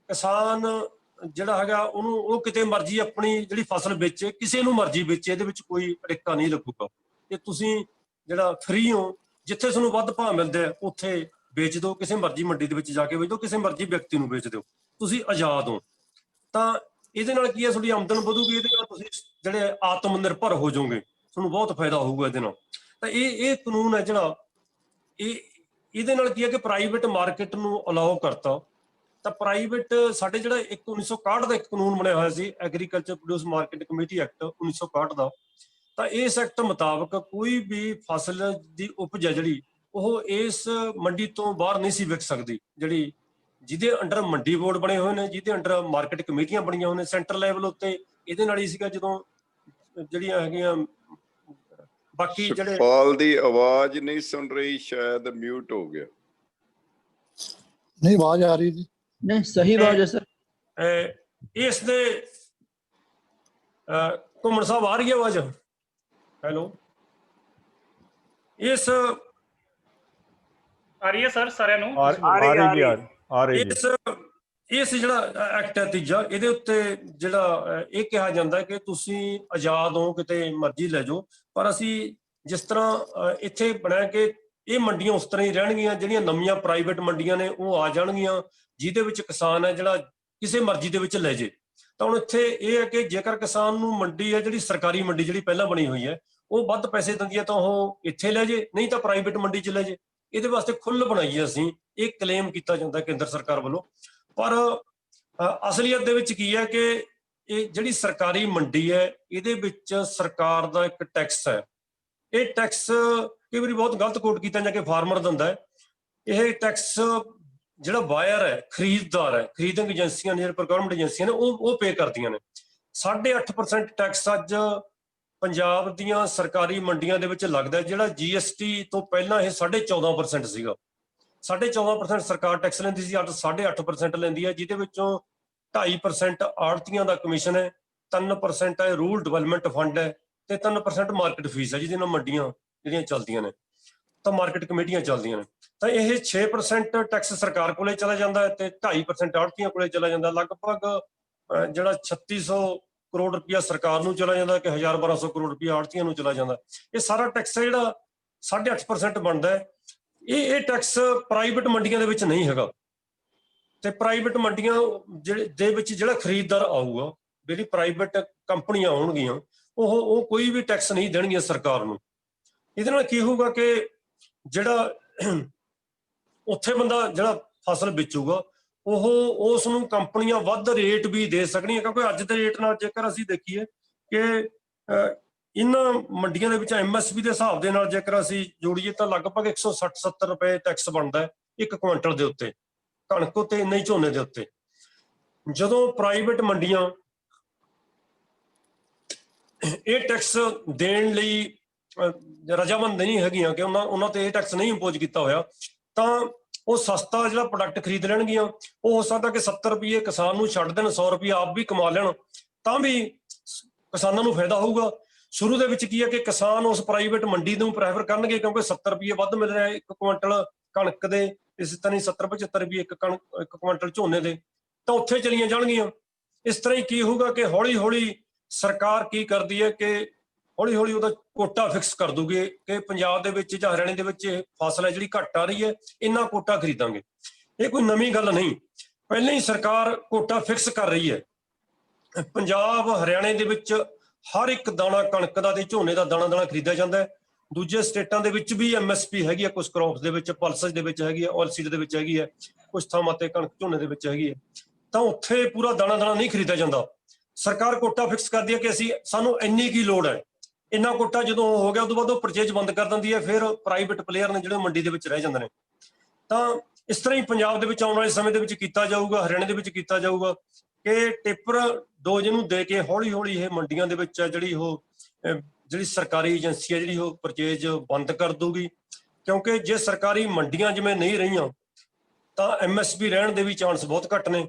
ਕਿਸਾਨ ਜਿਹੜਾ ਹੈਗਾ ਉਹਨੂੰ ਉਹ ਕਿਤੇ ਮਰਜ਼ੀ ਆਪਣੀ ਜਿਹੜੀ ਫਸਲ ਵੇਚੇ, ਕਿਸੇ ਨੂੰ ਮਰਜ਼ੀ ਵੇਚੇ, ਇਹਦੇ ਵਿੱਚ ਕੋਈ ਅੜਿੱਕਾ ਨਹੀਂ ਲੱਗੂਗਾ। ਤੇ ਤੁਸੀਂ ਜਿਹੜਾ ਫ੍ਰੀ ਹੋ, ਜਿੱਥੇ ਤੁਹਾਨੂੰ ਵੱਧ ਭਾਅ ਮਿਲਦਾ ਹੈ ਉੱਥੇ ਵੇਚ ਦਿਓ, ਕਿਸੇ ਮਰਜ਼ੀ ਮੰਡੀ ਦੇ ਵਿੱਚ ਜਾ ਕੇ ਵੇਚ ਦਿਓ, ਕਿਸੇ ਮਰਜ਼ੀ ਵਿਅਕਤੀ ਨੂੰ ਵੇਚ ਦਿਓ, ਤੁਸੀਂ ਆਜ਼ਾਦ ਹੋ। ਤਾਂ ਇਹਦੇ ਨਾਲ ਕੀ ਹੈ, ਤੁਹਾਡੀ ਆਮਦਨ ਵਧੂਗੀ, ਇਹਦੇ ਨਾਲ ਤੁਸੀਂ ਜਿਹੜੇ ਆਤਮ ਨਿਰਭਰ ਹੋ ਜਾਓਗੇ, ਤੁਹਾਨੂੰ ਬਹੁਤ ਫਾਇਦਾ ਹੋਊਗਾ ਇਹਦੇ ਨਾਲ। ਤਾਂ ਇਹ ਕਾਨੂੰਨ ਹੈ ਜਿਹੜਾ ਇਹਦੇ ਨਾਲ ਕੀ ਹੈ ਕਿ ਪ੍ਰਾਈਵੇਟ ਮਾਰਕੀਟ ਨੂੰ ਅਲਾਓ ਕਰਤਾ। ਤਾਂ ਪ੍ਰਾਈਵੇਟ ਸਾਡੇ ਜਿਹੜਾ ਇੱਕ 1961 ਦਾ ਇੱਕ ਕਾਨੂੰਨ ਬਣਿਆ ਹੋਇਆ ਸੀ, agriculture produce market committee act 1961 ਦਾ, ਤਾਂ ਇਸ ਐਕਟ ਮੁਤਾਬਕ ਕੋਈ ਵੀ ਫਸਲ ਦੀ ਉਪਜ ਹੈ ਜਿਹੜੀ ਉਹ ਇਸ ਮੰਡੀ ਤੋਂ ਬਾਹਰ ਨਹੀਂ ਸੀ ਵਿਕ ਸਕਦੀ, ਜਿਹੜੀ ਜਿਹਦੇ ਅੰਡਰ ਮੰਡੀ ਬੋਰਡ ਬਣੇ ਹੋਏ ਨੇ, ਜਿਹਦੇ ਅੰਡਰ ਮਾਰਕੀਟ ਕਮੇਟੀਆਂ ਬਣੀਆਂ ਹੋਈਆਂ ਨੇ ਸੈਂਟਰ ਲੈਵਲ ਉੱਤੇ। ਇਹਦੇ ਨਾਲ ਹੀ ਸੀਗਾ ਜਦੋਂ ਜਿਹੜੀਆਂ ਹੈਗੀਆਂ ਬਾਕੀ ਜਿਹੜੇ ਪਾਲ ਦੀ ਆਵਾਜ਼ ਨਹੀਂ ਸੁਣ ਰਹੀ, ਸ਼ਾਇਦ ਮਿਊਟ ਹੋ ਗਿਆ। ਨਹੀਂ, ਆਵਾਜ਼ ਆ ਰਹੀ ਜੀ। नहीं सही बात है सर। ਇਸ ਦੇ ਘੁੰਮਣ ਸਾਹਿਬ ਆ ਰਹੀ ਹੈ ਆਵਾਜ਼? ਹੈਲੋ, ਇਸ ਆ ਰਹੀ ਹੈ ਸਰ ਸਾਰਿਆਂ ਨੂੰ? ਇਸ ਜਿਹੜਾ ਐਕਟ ਹੈ ਤੀਜਾ, ਇਹਦੇ ਉੱਤੇ ਜਿਹੜਾ ਇਹ ਕਿਹਾ ਜਾਂਦਾ ਕਿ ਤੁਸੀਂ ਆਜ਼ਾਦ ਹੋ, ਕਿਤੇ ਮਰਜ਼ੀ ਲੈ ਜਾਓ, ਪਰ ਅਸੀਂ ਜਿਸ ਤਰ੍ਹਾਂ ਇੱਥੇ ਬਣਾਇਆ ਕਿ ਇਹ ਮੰਡੀਆਂ ਉਸ ਤਰ੍ਹਾਂ ਹੀ ਰਹਿਣਗੀਆਂ, ਜਿਹੜੀਆਂ ਨਵੀਆਂ ਪ੍ਰਾਈਵੇਟ ਮੰਡੀਆਂ ਨੇ ਉਹ ਆ ਜਾਣਗੀਆਂ, ਜਿਹਦੇ ਵਿੱਚ ਕਿਸਾਨ ਹੈ ਜਿਹੜਾ ਕਿਸੇ ਮਰਜ਼ੀ ਦੇ ਵਿੱਚ ਲੈ ਜੇ। ਤਾਂ ਹੁਣ ਇੱਥੇ ਇਹ ਹੈ ਕਿ ਜੇਕਰ ਕਿਸਾਨ ਨੂੰ ਮੰਡੀ ਹੈ ਜਿਹੜੀ ਸਰਕਾਰੀ ਮੰਡੀ ਜਿਹੜੀ ਪਹਿਲਾਂ ਬਣੀ ਹੋਈ ਹੈ ਉਹ ਵੱਧ ਪੈਸੇ ਦਿੰਦੀ ਹੈ ਤਾਂ ਉਹ ਇੱਥੇ ਲੈ ਜੇ, ਨਹੀਂ ਤਾਂ ਪ੍ਰਾਈਵੇਟ ਮੰਡੀ 'ਚ ਲੈ ਜੇ। ਇਹਦੇ ਵਾਸਤੇ ਖੁੱਲ੍ਹ ਬਣਾਈ ਹੈ ਅਸੀਂ, ਇਹ ਕਲੇਮ ਕੀਤਾ ਜਾਂਦਾ ਕੇਂਦਰ ਸਰਕਾਰ ਵੱਲੋਂ। ਪਰ ਅਸਲੀਅਤ ਦੇ ਵਿੱਚ ਕੀ ਹੈ ਕਿ ਇਹ ਜਿਹੜੀ ਸਰਕਾਰੀ ਮੰਡੀ ਹੈ ਇਹਦੇ ਵਿੱਚ ਸਰਕਾਰ ਦਾ ਇੱਕ ਟੈਕਸ ਹੈ। ਇਹ ਟੈਕਸ ਕਈ ਵਾਰੀ ਬਹੁਤ ਗਲਤ ਕੋਟ ਕੀਤਾ ਜਾ ਕੇ ਫਾਰਮਰ ਦਿੰਦਾ ਹੈ। ਇਹ ਟੈਕਸ ਜਿਹੜਾ ਬਾਇਰ ਹੈ, ਖਰੀਦਦਾਰ ਹੈ, ਖਰੀਦਿੰਗ ਏਜੰਸੀਆਂ ਨੇ, ਪ੍ਰੋਕਿਉਰਮੈਂਟ ਏਜੰਸੀਆਂ ਨੇ, ਉਹ ਪੇ ਕਰਦੀਆਂ ਨੇ। 8.5% ਟੈਕਸ ਅੱਜ ਪੰਜਾਬ ਦੀਆਂ ਸਰਕਾਰੀ ਮੰਡੀਆਂ ਦੇ ਵਿੱਚ ਲੱਗਦਾ, ਜਿਹੜਾ GST ਤੋਂ ਪਹਿਲਾਂ ਇਹ 14.5% ਸੀਗਾ। 14.5% ਸਰਕਾਰ ਟੈਕਸ ਲੈਂਦੀ ਸੀ, ਅੱਜ 8.5% ਲੈਂਦੀ ਹੈ, ਜਿਹਦੇ ਵਿੱਚੋਂ 2.5% ਆੜ੍ਹਤੀਆਂ ਦਾ ਕਮਿਸ਼ਨ ਹੈ, 3% ਹੈ ਰੂਰਲ ਡਿਵੈਲਪਮੈਂਟ ਫੰਡ ਹੈ, ਤੇ 3% ਮਾਰਕੀਟ ਫੀਸ ਹੈ, ਜਿਹਦੇ ਨਾਲ ਮੰਡੀਆਂ ਜਿਹੜੀਆਂ ਚੱਲਦੀਆਂ ਨੇ, ਤਾਂ ਮਾਰਕੀਟ ਕਮੇਟੀਆਂ ਚੱਲਦੀਆਂ ਨੇ। ਤਾਂ ਇਹ 6% ਟੈਕਸ ਸਰਕਾਰ ਕੋਲੇ ਚਲਾ ਜਾਂਦਾ ਹੈ ਤੇ 2.5% ਆੜ੍ਹਤੀਆਂ ਕੋਲੇ ਚਲਾ ਜਾਂਦਾ। ਲਗਭਗ ਜਿਹੜਾ 3600 ਕਰੋੜ ਰੁਪਇਆ ਸਰਕਾਰ ਨੂੰ ਚਲਾ ਜਾਂਦਾ, ਕਿ 1200 ਕਰੋੜ ਰੁਪਇਆ ਆੜ੍ਹਤੀਆਂ ਨੂੰ ਚਲਾ ਜਾਂਦਾ। ਇਹ ਸਾਰਾ ਟੈਕਸ ਹੈ ਜਿਹੜਾ 8.5% ਬਣਦਾ ਹੈ। ਇਹ ਟੈਕਸ ਪ੍ਰਾਈਵੇਟ ਮੰਡੀਆਂ ਦੇ ਵਿੱਚ ਨਹੀਂ ਹੈਗਾ। ਤੇ ਪ੍ਰਾਈਵੇਟ ਮੰਡੀਆਂ ਦੇ ਵਿੱਚ ਜਿਹੜਾ ਖਰੀਦਦਾਰ ਆਊਗਾ, ਜਿਹੜੀ ਪ੍ਰਾਈਵੇਟ ਕੰਪਨੀਆਂ ਆਉਣਗੀਆਂ, ਉਹ ਕੋਈ ਵੀ ਟੈਕਸ ਨਹੀਂ ਦੇਣਗੀਆਂ ਸਰਕਾਰ ਨੂੰ। ਇਹਦੇ ਨਾਲ ਕੀ ਹੋਊਗਾ ਕਿ ਜਿਹੜਾ ਉੱਥੇ ਬੰਦਾ ਜਿਹੜਾ ਫਸਲ ਵੇਚੂਗਾ ਉਹ ਉਸ ਨੂੰ ਕੰਪਨੀਆਂ ਵੱਧ ਰੇਟ ਵੀ ਦੇ ਸਕਣੀਆਂ, ਕਿਉਂਕਿ ਅੱਜ ਦੇ ਰੇਟ ਨਾਲ ਜੇਕਰ ਅਸੀਂ ਦੇਖੀਏ ਕਿ ਇਹਨਾਂ ਮੰਡੀਆਂ ਦੇ ਵਿੱਚ MSP ਦੇ ਹਿਸਾਬ ਦੇ ਨਾਲ ਜੇਕਰ ਅਸੀਂ ਜੋੜੀਏ ਤਾਂ ਲਗਭਗ 160-70 ਰੁਪਏ ਟੈਕਸ ਬਣਦਾ ਹੈ ਇੱਕ ਕੁਇੰਟਲ ਦੇ ਉੱਤੇ, ਕਣਕ ਉੱਤੇ, ਨਹੀਂ ਝੋਨੇ ਦੇ ਉੱਤੇ। ਜਦੋਂ ਪ੍ਰਾਈਵੇਟ ਮੰਡੀਆਂ ਇਹ ਟੈਕਸ ਦੇਣ ਲਈ ਰਜਾਮੰਦ ਨਹੀਂ ਹੈਗੀਆਂ, ਕਿ ਉਹਨਾਂ ਤੇ ਇਹ ਟੈਕਸ ਨਹੀਂ ਇੰਪੋਜ਼ ਕੀਤਾ ਹੋਇਆ, ਤਾਂ ਉਹ ਸਸਤਾ ਜਿਹੜਾ ਪ੍ਰੋਡਕਟ ਖਰੀਦ ਲੈਣਗੀਆਂ। ਉਹ ਹੋ ਸਕਦਾ ਕਿ 70 ਰੁਪਏ ਕਿਸਾਨ ਨੂੰ ਛੱਡ ਦੇਣ, 100 ਰੁਪਏ ਆਪ ਵੀ ਕਮਾ ਲੈਣ, ਤਾਂ ਵੀ ਕਿਸਾਨਾਂ ਨੂੰ ਫਾਇਦਾ ਹੋਊਗਾ। ਸ਼ੁਰੂ ਦੇ ਵਿੱਚ ਕੀ ਹੈ ਕਿ ਕਿਸਾਨ ਉਸ ਪ੍ਰਾਈਵੇਟ ਮੰਡੀ ਨੂੰ ਪ੍ਰੈਫਰ ਕਰਨਗੇ, ਕਿਉਂਕਿ 70 ਰੁਪਏ ਵੱਧ ਮਿਲ ਰਿਹਾ ਇੱਕ ਕੁਇੰਟਲ ਕਣਕ ਦੇ, ਇਸੇ ਤਰ੍ਹਾਂ 70-75 ਰੁਪਏ ਇੱਕ ਕੁਇੰਟਲ ਝੋਨੇ ਦੇ, ਤਾਂ ਉੱਥੇ ਚਲੀਆਂ ਜਾਣਗੀਆਂ। ਇਸ ਤਰ੍ਹਾਂ ਹੀ ਕੀ ਹੋਊਗਾ ਕਿ ਹੌਲੀ ਹੌਲੀ ਸਰਕਾਰ ਕੀ ਕਰਦੀ ਹੈ ਕਿ ਹੌਲੀ ਹੌਲੀ ਉਹਦਾ ਕੋਟਾ ਫਿਕਸ ਕਰ ਦੂਗੀ ਕਿ ਪੰਜਾਬ ਦੇ ਵਿੱਚ ਜਾਂ ਹਰਿਆਣੇ ਦੇ ਵਿੱਚ ਇਹ ਫਸਲ ਹੈ ਜਿਹੜੀ ਘੱਟ ਆ ਰਹੀ ਹੈ, ਇੰਨਾ ਕੋਟਾ ਖਰੀਦਾਂਗੇ। ਇਹ ਕੋਈ ਨਵੀਂ ਗੱਲ ਨਹੀਂ, ਪਹਿਲਾਂ ਹੀ ਸਰਕਾਰ ਕੋਟਾ ਫਿਕਸ ਕਰ ਰਹੀ ਹੈ। ਪੰਜਾਬ ਹਰਿਆਣੇ ਦੇ ਵਿੱਚ ਹਰ ਇੱਕ ਦਾਣਾ ਕਣਕ ਦਾ ਤੇ ਝੋਨੇ ਦਾ ਦਾਣਾ ਖਰੀਦਿਆ ਜਾਂਦਾ ਹੈ। ਦੂਜੇ ਸਟੇਟਾਂ ਦੇ ਵਿੱਚ ਵੀ MSP ਹੈਗੀ ਹੈ, ਕੁਝ ਕ੍ਰੌਪਸ ਦੇ ਵਿੱਚ, ਪਲਸਸ ਦੇ ਵਿੱਚ ਹੈਗੀ ਹੈ, ਆਇਲਸੀਡ ਦੇ ਵਿੱਚ ਹੈਗੀ ਹੈ, ਕੁਝ ਥਾਵਾਂ ਤੇ ਕਣਕ ਝੋਨੇ ਦੇ ਵਿੱਚ ਹੈਗੀ ਹੈ। ਤਾਂ ਉੱਥੇ ਪੂਰਾ ਦਾਣਾ ਨਹੀਂ ਖਰੀਦਿਆ ਜਾਂਦਾ। ਸਰਕਾਰ ਕੋਟਾ ਫਿਕਸ ਕਰਦੀ ਹੈ ਕਿ ਸਾਨੂੰ ਇੰਨੀ ਕੀ ਲੋੜ ਹੈ। ਇੰਨਾ ਕੋਟਾ ਜਦੋਂ ਹੋ ਗਿਆ, ਉਦੋਂ ਬਾਅਦ ਉਹ ਪਰਚੇਜ ਬੰਦ ਕਰ ਦਿੰਦੀ ਹੈ। ਫਿਰ ਪ੍ਰਾਈਵੇਟ ਪਲੇਅਰ ਨੇ ਜਿਹੜੇ ਮੰਡੀ ਦੇ ਵਿੱਚ ਰਹਿ ਜਾਂਦੇ ਨੇ। ਤਾਂ ਇਸ ਤਰ੍ਹਾਂ ਹੀ ਪੰਜਾਬ ਦੇ ਵਿੱਚ ਆਉਣ ਵਾਲੇ ਸਮੇਂ ਦੇ ਵਿੱਚ ਕੀਤਾ ਜਾਊਗਾ, ਹਰਿਆਣੇ ਦੇ ਵਿੱਚ ਕੀਤਾ ਜਾਊਗਾ ਕਿ ਟਿੱਪਰ 2 ਜਿਹਨੂੰ ਦੇ ਕੇ ਹੌਲੀ ਹੌਲੀ ਇਹ ਮੰਡੀਆਂ ਦੇ ਵਿੱਚ ਜਿਹੜੀ ਸਰਕਾਰੀ ਏਜੰਸੀ ਹੈ ਜਿਹੜੀ ਉਹ ਪਰਚੇਜ ਬੰਦ ਕਰ ਦੂਗੀ। ਕਿਉਂਕਿ ਜੇ ਸਰਕਾਰੀ ਮੰਡੀਆਂ ਜਿਵੇਂ ਨਹੀਂ ਰਹੀਆਂ ਤਾਂ MSP ਰਹਿਣ ਦੇ ਵੀ ਚਾਂਸ ਬਹੁਤ ਘੱਟ ਨੇ।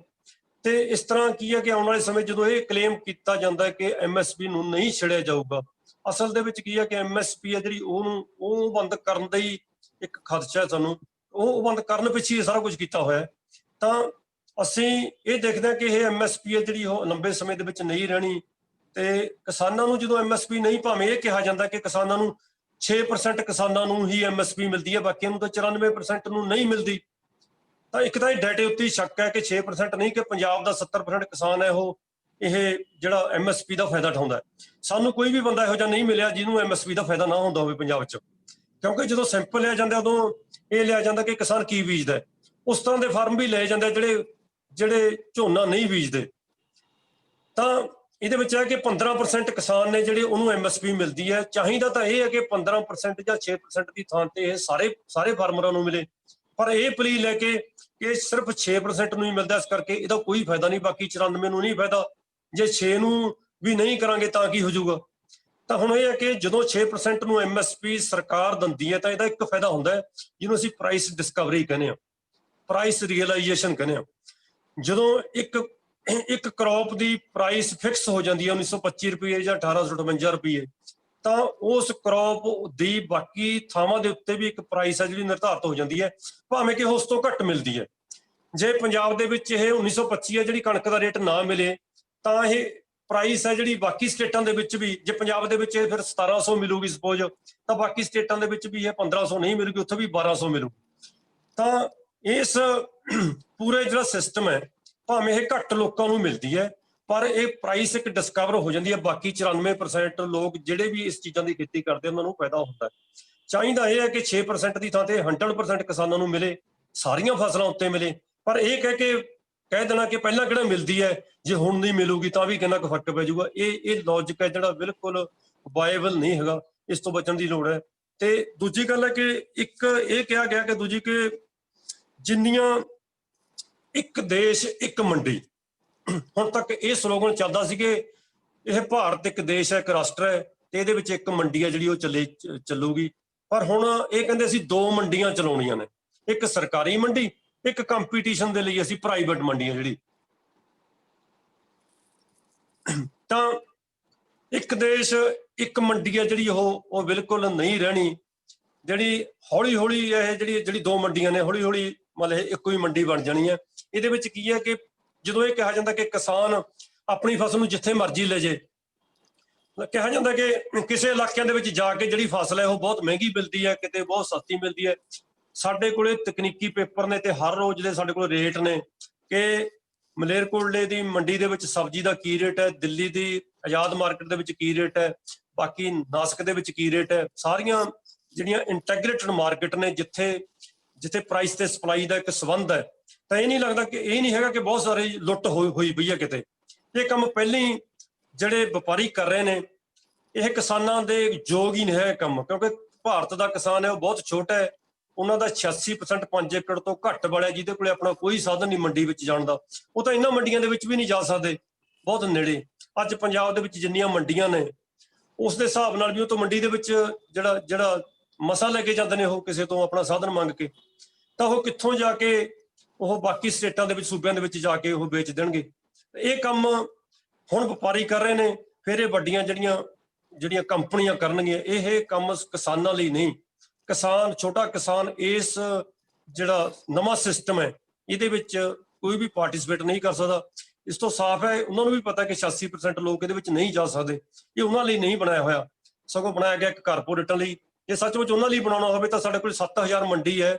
ਤੇ ਇਸ ਤਰ੍ਹਾਂ ਕੀ ਹੈ ਕਿ ਆਉਣ ਵਾਲੇ ਸਮੇਂ ਜਦੋਂ ਇਹ ਕਲੇਮ ਕੀਤਾ ਜਾਂਦਾ ਹੈ ਕਿ MSP ਨੂੰ ਨਹੀਂ ਛਿੜਿਆ ਜਾਊਗਾ, ਅਸਲ ਦੇ ਵਿੱਚ ਕੀ ਹੈ ਕਿ MSP ਹੈ ਜਿਹੜੀ ਉਹ ਬੰਦ ਕਰਨ ਦਾ ਹੀ ਇੱਕ ਖਦਸ਼ਾ ਹੈ ਸਾਨੂੰ। ਉਹ ਬੰਦ ਕਰਨ ਪਿੱਛੇ ਇਹ ਸਾਰਾ ਕੁਝ ਕੀਤਾ ਹੋਇਆ ਹੈ। ਤਾਂ ਅਸੀਂ ਇਹ ਦੇਖਦੇ ਹਾਂ ਕਿ ਇਹ MSP ਹੈ ਜਿਹੜੀ ਉਹ ਲੰਬੇ ਸਮੇਂ ਦੇ ਵਿੱਚ ਨਹੀਂ ਰਹਿਣੀ। ਤੇ ਕਿਸਾਨਾਂ ਨੂੰ ਜਦੋਂ MSP ਨਹੀਂ, ਭਾਵੇਂ ਇਹ ਕਿਹਾ ਜਾਂਦਾ ਕਿ ਕਿਸਾਨਾਂ ਨੂੰ 6% ਕਿਸਾਨਾਂ ਨੂੰ ਹੀ MSP ਮਿਲਦੀ ਹੈ, ਬਾਕੀਆਂ ਨੂੰ ਤਾਂ 94% ਨੂੰ ਨਹੀਂ ਮਿਲਦੀ। ਤਾਂ ਇੱਕ ਤਾਂ ਇਹ ਡਾਟੇ ਉੱਤੇ ਹੀ ਸ਼ੱਕ ਹੈ ਕਿ 6% ਨਹੀਂ, ਕਿ ਪੰਜਾਬ ਦਾ 70% ਕਿਸਾਨ ਹੈ ਉਹ ਇਹ ਜਿਹੜਾ MSP ਦਾ ਫਾਇਦਾ ਉਠਾਉਂਦਾ ਹੈ। ਸਾਨੂੰ ਕੋਈ ਵੀ ਬੰਦਾ ਇਹੋ ਜਿਹਾ ਨਹੀਂ ਮਿਲਿਆ ਜਿਹਨੂੰ MSP ਦਾ ਫਾਇਦਾ ਨਾ ਹੁੰਦਾ ਹੋਵੇ ਪੰਜਾਬ 'ਚ, ਕਿਉਂਕਿ ਜਦੋਂ ਸੈਂਪਲ ਲਿਆ ਜਾਂਦਾ ਉਦੋਂ ਇਹ ਲਿਆ ਜਾਂਦਾ ਕਿ ਕਿਸਾਨ ਕੀ ਬੀਜਦਾ, ਉਸ ਤਰ੍ਹਾਂ ਦੇ ਫਾਰਮ ਵੀ ਲਏ ਜਾਂਦੇ ਜਿਹੜੇ ਝੋਨਾ ਨਹੀਂ ਬੀਜਦੇ। ਤਾਂ ਇਹਦੇ ਵਿੱਚ ਹੈ ਕਿ 15% ਕਿਸਾਨ ਨੇ ਜਿਹੜੇ ਉਹਨੂੰ MSP ਮਿਲਦੀ ਹੈ। ਚਾਹੀਦਾ ਤਾਂ ਇਹ ਹੈ ਕਿ 15% ਜਾਂ 6% ਦੀ ਥਾਂ ਤੇ ਇਹ ਸਾਰੇ ਫਾਰਮਰਾਂ ਨੂੰ ਮਿਲੇ, ਪਰ ਇਹ ਪਲੀ ਲੈ ਕੇ ਕਿ ਸਿਰਫ 6% ਨੂੰ ਹੀ ਮਿਲਦਾ, ਇਸ ਕਰਕੇ ਇਹਦਾ ਕੋਈ ਫਾਇਦਾ ਨਹੀਂ, ਬਾਕੀ 94 ਨੂੰ ਨਹੀਂ ਫਾਇਦਾ। ਜੇ 6 ਨੂੰ ਵੀ ਨਹੀਂ ਕਰਾਂਗੇ ਤਾਂ ਕੀ ਹੋ ਜਾਊਗਾ। ਤਾਂ ਹੁਣ ਇਹ ਹੈ ਕਿ ਜਦੋਂ 6% ਨੂੰ MSP ਸਰਕਾਰ ਦਿੰਦੀ ਹੈ ਤਾਂ ਇਹਦਾ ਇੱਕ ਫਾਇਦਾ ਹੁੰਦਾ ਹੈ ਜਿਹਨੂੰ ਅਸੀਂ ਪ੍ਰਾਈਸ ਡਿਸਕਵਰੀ ਕਹਿੰਦੇ ਹਾਂ, ਪ੍ਰਾਈਸ ਰੀਅਲਾਈਜੇਸ਼ਨ ਕਹਿੰਦੇ ਹਾਂ। ਜਦੋਂ ਇੱਕ ਕ੍ਰੌਪ ਦੀ ਪ੍ਰਾਈਸ ਫਿਕਸ ਹੋ ਜਾਂਦੀ ਹੈ 1925 ਰੁਪਏ ਜਾਂ 1858 ਰੁਪਏ, ਤਾਂ ਉਸ ਕ੍ਰੌਪ ਦੀ ਬਾਕੀ ਥਾਵਾਂ ਦੇ ਉੱਤੇ ਵੀ ਇੱਕ ਪ੍ਰਾਈਸ ਹੈ ਜਿਹੜੀ ਨਿਰਧਾਰਿਤ ਹੋ ਜਾਂਦੀ ਹੈ, ਭਾਵੇਂ ਕਿ ਉਸ ਤੋਂ ਘੱਟ ਮਿਲਦੀ ਹੈ। ਜੇ ਪੰਜਾਬ ਦੇ ਵਿੱਚ ਇਹ 1925 ਹੈ ਜਿਹੜੀ ਕਣਕ ਦਾ ਰੇਟ ਨਾ ਮਿਲੇ ਤਾਂ ਇਹ ਪ੍ਰਾਈਸ ਹੈ ਜਿਹੜੀ ਬਾਕੀ ਸਟੇਟਾਂ ਦੇ ਵਿੱਚ ਵੀ, ਜੇ ਪੰਜਾਬ ਦੇ ਵਿੱਚ ਇਹ ਫਿਰ 1700 ਮਿਲੂਗੀ ਸਪੋਜ਼, ਤਾਂ ਬਾਕੀ ਸਟੇਟਾਂ ਦੇ ਵਿੱਚ ਵੀ ਇਹ 1500 ਨਹੀਂ ਮਿਲੂਗੀ, ਉੱਥੇ ਵੀ 1200 ਮਿਲੂ। ਤਾਂ ਇਸ ਪੂਰੇ ਜਿਹੜਾ ਸਿਸਟਮ ਹੈ ਭਾਵੇਂ ਇਹ ਘੱਟ ਲੋਕਾਂ ਨੂੰ ਮਿਲਦੀ ਹੈ, ਪਰ ਇਹ ਪ੍ਰਾਈਸ ਇੱਕ ਡਿਸਕਵਰ ਹੋ ਜਾਂਦੀ ਹੈ। ਬਾਕੀ 94% ਲੋਕ ਜਿਹੜੇ ਵੀ ਇਸ ਚੀਜ਼ਾਂ ਦੀ ਖੇਤੀ ਕਰਦੇ ਉਹਨਾਂ ਨੂੰ ਫਾਇਦਾ ਹੁੰਦਾ ਹੈ। ਚਾਹੀਦਾ ਇਹ ਹੈ ਕਿ 6% ਦੀ ਥਾਂ ਤੇ 100% ਕਿਸਾਨਾਂ ਨੂੰ ਮਿਲੇ, ਸਾਰੀਆਂ ਫਸਲਾਂ ਉੱਤੇ ਮਿਲੇ। ਪਰ ਇਹ ਕਹਿ ਦੇਣਾ ਕਿ ਪਹਿਲਾਂ ਕਿਹੜਾ ਮਿਲਦੀ ਹੈ, ਜੇ ਹੁਣ ਨਹੀਂ ਮਿਲੂਗੀ ਤਾਂ ਵੀ ਕਿੰਨਾ ਕੁ ਫਰਕ ਪੈ ਜਾਊਗਾ, ਇਹ ਲੌਜਿਕ ਹੈ ਜਿਹੜਾ ਬਿਲਕੁਲ ਵਾਇਬਲ ਨਹੀਂ ਹੈਗਾ। ਇਸ ਤੋਂ ਬਚਣ ਦੀ ਲੋੜ ਹੈ। ਤੇ ਦੂਜੀ ਗੱਲ ਹੈ ਕਿ ਇੱਕ ਇਹ ਕਿਹਾ ਗਿਆ ਕਿ ਦੂਜੀ ਕਿ ਜਿੰਨੀਆਂ ਇੱਕ ਦੇਸ਼ ਇੱਕ ਮੰਡੀ, ਹੁਣ ਤੱਕ ਇਹ ਸਲੋਗਨ ਚੱਲਦਾ ਸੀ ਕਿ ਇਹ ਭਾਰਤ ਇੱਕ ਦੇਸ਼ ਹੈ, ਇੱਕ ਰਾਸ਼ਟਰ ਹੈ, ਤੇ ਇਹਦੇ ਵਿੱਚ ਇੱਕ ਮੰਡੀ ਹੈ ਜਿਹੜੀ ਉਹ ਚੱਲੂਗੀ। ਪਰ ਹੁਣ ਇਹ ਕਹਿੰਦੇ ਅਸੀਂ 2 ਮੰਡੀਆਂ ਚਲਾਉਣੀਆਂ ਨੇ, ਇੱਕ ਸਰਕਾਰੀ ਮੰਡੀ, ਇੱਕ ਕੰਪੀਟੀਸ਼ਨ ਦੇ ਲਈ ਅਸੀਂ ਪ੍ਰਾਈਵੇਟ ਮੰਡੀਆਂ ਜਿਹੜੀ। ਤਾਂ ਇੱਕ ਦੇਸ਼ ਇੱਕ ਮੰਡੀ ਹੈ ਜਿਹੜੀ ਉਹ ਬਿਲਕੁਲ ਨਹੀਂ ਰਹਿਣੀ। ਜਿਹੜੀ ਹੌਲੀ ਹੌਲੀ ਇਹ ਜਿਹੜੀ 2 ਮੰਡੀਆਂ ਨੇ ਹੌਲੀ ਹੌਲੀ ਮਤਲਬ ਇੱਕੋ ਹੀ ਮੰਡੀ ਬਣ ਜਾਣੀ ਹੈ। ਇਹਦੇ ਵਿੱਚ ਕੀ ਹੈ ਕਿ ਜਦੋਂ ਇਹ ਕਿਹਾ ਜਾਂਦਾ ਕਿ ਕਿਸਾਨ ਆਪਣੀ ਫਸਲ ਨੂੰ ਜਿੱਥੇ ਮਰਜ਼ੀ ਲੈ ਜੇ, ਕਿਹਾ ਜਾਂਦਾ ਕਿ ਕਿਸੇ ਇਲਾਕਿਆਂ ਦੇ ਵਿੱਚ ਜਾ ਕੇ ਜਿਹੜੀ ਫਸਲ ਹੈ ਉਹ ਬਹੁਤ ਮਹਿੰਗੀ ਮਿਲਦੀ ਹੈ, ਕਿਤੇ ਬਹੁਤ ਸਸਤੀ ਮਿਲਦੀ ਹੈ। ਸਾਡੇ ਕੋਲੇ ਤਕਨੀਕੀ ਪੇਪਰ ਨੇ ਤੇ ਹਰ ਰੋਜ਼ ਦੇ ਸਾਡੇ ਕੋਲ ਰੇਟ ਨੇ ਕਿ ਮਲੇਰਕੋਟਲੇ ਦੀ ਮੰਡੀ ਦੇ ਵਿੱਚ ਸਬਜ਼ੀ ਦਾ ਕੀ ਰੇਟ ਹੈ, ਦਿੱਲੀ ਦੀ ਆਜ਼ਾਦ ਮਾਰਕੀਟ ਦੇ ਵਿੱਚ ਕੀ ਰੇਟ ਹੈ, ਬਾਕੀ ਨਾਸਿਕ ਦੇ ਵਿੱਚ ਕੀ ਰੇਟ ਹੈ। ਸਾਰੀਆਂ ਜਿਹੜੀਆਂ ਇੰਟੈਗਰੇਟਡ ਮਾਰਕੀਟ ਨੇ ਜਿੱਥੇ ਪ੍ਰਾਈਸ ਤੇ ਸਪਲਾਈ ਦਾ ਇੱਕ ਸੰਬੰਧ ਹੈ। ਤਾਂ ਇਹ ਨਹੀਂ ਹੈਗਾ ਕਿ ਬਹੁਤ ਸਾਰੇ ਲੁੱਟ ਹੋਈ ਪਈ ਹੈ ਕਿਤੇ। ਇਹ ਕੰਮ ਪਹਿਲਾਂ ਹੀ ਜਿਹੜੇ ਵਪਾਰੀ ਕਰ ਰਹੇ ਨੇ, ਇਹ ਕਿਸਾਨਾਂ ਦੇ ਯੋਗ ਹੀ ਨਹੀਂ ਹੈ ਕੰਮ, ਕਿਉਂਕਿ ਭਾਰਤ ਦਾ ਕਿਸਾਨ ਹੈ ਉਹ ਬਹੁਤ ਛੋਟਾ ਹੈ। ਉਹਨਾਂ ਦਾ 86% 5 ਏਕੜ ਤੋਂ ਘੱਟ ਵਾਲਾ, ਜਿਹਦੇ ਕੋਲੇ ਆਪਣਾ ਕੋਈ ਸਾਧਨ ਨਹੀਂ ਮੰਡੀ ਵਿੱਚ ਜਾਣ ਦਾ, ਉਹ ਤਾਂ ਇਹਨਾਂ ਮੰਡੀਆਂ ਦੇ ਵਿੱਚ ਵੀ ਨਹੀਂ ਜਾ ਸਕਦੇ, ਬਹੁਤ ਨੇੜੇ। ਅੱਜ ਪੰਜਾਬ ਦੇ ਵਿੱਚ ਜਿੰਨੀਆਂ ਮੰਡੀਆਂ ਨੇ ਉਸ ਦੇ ਹਿਸਾਬ ਨਾਲ ਵੀ ਉਹ ਤੋਂ ਮੰਡੀ ਦੇ ਵਿੱਚ ਜਿਹੜਾ ਮਸਾ ਲੈ ਕੇ ਜਾਂਦੇ ਨੇ ਉਹ ਕਿਸੇ ਤੋਂ ਆਪਣਾ ਸਾਧਨ ਮੰਗ ਕੇ, ਤਾਂ ਉਹ ਕਿੱਥੋਂ ਜਾ ਕੇ ਉਹ ਬਾਕੀ ਸਟੇਟਾਂ ਦੇ ਵਿੱਚ, ਸੂਬਿਆਂ ਦੇ ਵਿੱਚ ਜਾ ਕੇ ਉਹ ਵੇਚ ਦੇਣਗੇ। ਇਹ ਕੰਮ ਹੁਣ ਵਪਾਰੀ ਕਰ ਰਹੇ ਨੇ, ਫਿਰ ਇਹ ਵੱਡੀਆਂ ਜਿਹੜੀਆਂ ਕੰਪਨੀਆਂ ਕਰਨਗੀਆਂ। ਇਹ ਕੰਮ ਕਿਸਾਨਾਂ ਲਈ ਨਹੀਂ। ਛੋਟਾ ਕਿਸਾਨ ਇਸ ਜਿਹੜਾ ਨਵਾਂ ਸਿਸਟਮ ਹੈ ਇਹਦੇ ਵਿੱਚ ਕੋਈ ਵੀ ਪਾਰਟਿਸਿਪੇਟ ਨਹੀਂ ਕਰ ਸਕਦਾ। ਇਸ ਤੋਂ ਸਾਫ਼ ਹੈ ਉਹਨਾਂ ਨੂੰ ਵੀ ਪਤਾ ਕਿ 86% ਲੋਕ ਇਹਦੇ ਵਿੱਚ ਨਹੀਂ ਜਾ ਸਕਦੇ। ਇਹ ਉਹਨਾਂ ਲਈ ਨਹੀਂ ਬਣਾਇਆ ਹੋਇਆ, ਸਗੋਂ ਬਣਾਇਆ ਗਿਆ ਇੱਕ ਕਾਰਪੋਰੇਟਾਂ ਲਈ। ਜੇ ਸੱਚਮੁੱਚ ਉਹਨਾਂ ਲਈ ਬਣਾਉਣਾ ਹੋਵੇ ਤਾਂ ਸਾਡੇ ਕੋਲ 7000 ਮੰਡੀ ਹੈ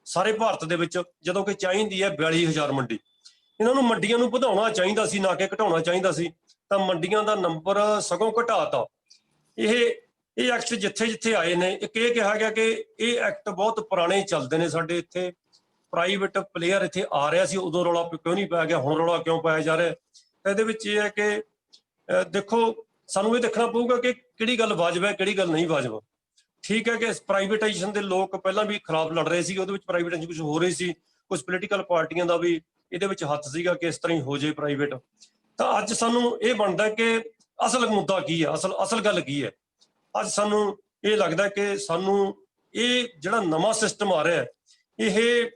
ਸਾਰੇ ਭਾਰਤ ਦੇ ਵਿੱਚ, ਜਦੋਂ ਕਿ ਚਾਹੀਦੀ ਹੈ 42000 ਮੰਡੀ। ਇਹਨਾਂ ਨੂੰ ਮੰਡੀਆਂ ਨੂੰ ਵਧਾਉਣਾ ਚਾਹੀਦਾ ਸੀ, ਨਾ ਕਿ ਘਟਾਉਣਾ ਚਾਹੀਦਾ ਸੀ। ਤਾਂ ਮੰਡੀਆਂ ਦਾ ਨੰਬਰ ਸਗੋਂ ਘਟਾਤਾ। ਇਹ ਐਕਟ ਜਿੱਥੇ ਆਏ ਨੇ, ਇੱਕ ਇਹ ਕਿਹਾ ਗਿਆ ਕਿ ਇਹ ਐਕਟ ਬਹੁਤ ਪੁਰਾਣੇ ਚੱਲਦੇ ਨੇ, ਸਾਡੇ ਇੱਥੇ ਪ੍ਰਾਈਵੇਟ ਪਲੇਅਰ ਇੱਥੇ ਆ ਰਿਹਾ ਸੀ, ਉਦੋਂ ਰੌਲਾ ਕਿਉਂ ਨਹੀਂ ਪਾਇਆ ਗਿਆ, ਹੁਣ ਰੌਲਾ ਕਿਉਂ ਪਾਇਆ ਜਾ ਰਿਹਾ। ਇਹਦੇ ਵਿੱਚ ਇਹ ਹੈ ਕਿ ਦੇਖੋ ਸਾਨੂੰ ਇਹ ਦੇਖਣਾ ਪਊਗਾ ਕਿ ਕਿਹੜੀ ਗੱਲ ਵਾਜਬ ਹੈ, ਕਿਹੜੀ ਗੱਲ ਨਹੀਂ ਵਾਜਬ। ਠੀਕ ਹੈ ਕਿ ਪ੍ਰਾਈਵੇਟਾਈਜੇਸ਼ਨ ਦੇ ਲੋਕ ਪਹਿਲਾਂ ਵੀ ਖਿਲਾਫ ਲੜ ਰਹੇ ਸੀ, ਉਹਦੇ ਵਿੱਚ ਪ੍ਰਾਈਵੇਟਾਈਜੇਸ਼ਨ ਕੁਝ ਹੋ ਰਹੀ ਸੀ, ਕੁਝ ਪੋਲੀਟੀਕਲ ਪਾਰਟੀਆਂ ਦਾ ਵੀ ਇਹਦੇ ਵਿੱਚ ਹੱਥ ਸੀਗਾ ਕਿ ਇਸ ਤਰ੍ਹਾਂ ਹੀ ਹੋ ਜਾਏ ਪ੍ਰਾਈਵੇਟ। ਤਾਂ ਅੱਜ ਸਾਨੂੰ ਇਹ ਬਣਦਾ ਕਿ ਅਸਲ ਮੁੱਦਾ ਕੀ ਹੈ, ਅਸਲ ਗੱਲ ਕੀ ਹੈ। ਅੱਜ ਸਾਨੂੰ ਇਹ ਲੱਗਦਾ ਕਿ ਸਾਨੂੰ ਇਹ ਜਿਹੜਾ ਨਵਾਂ ਸਿਸਟਮ ਆ ਰਿਹਾ ਇਹ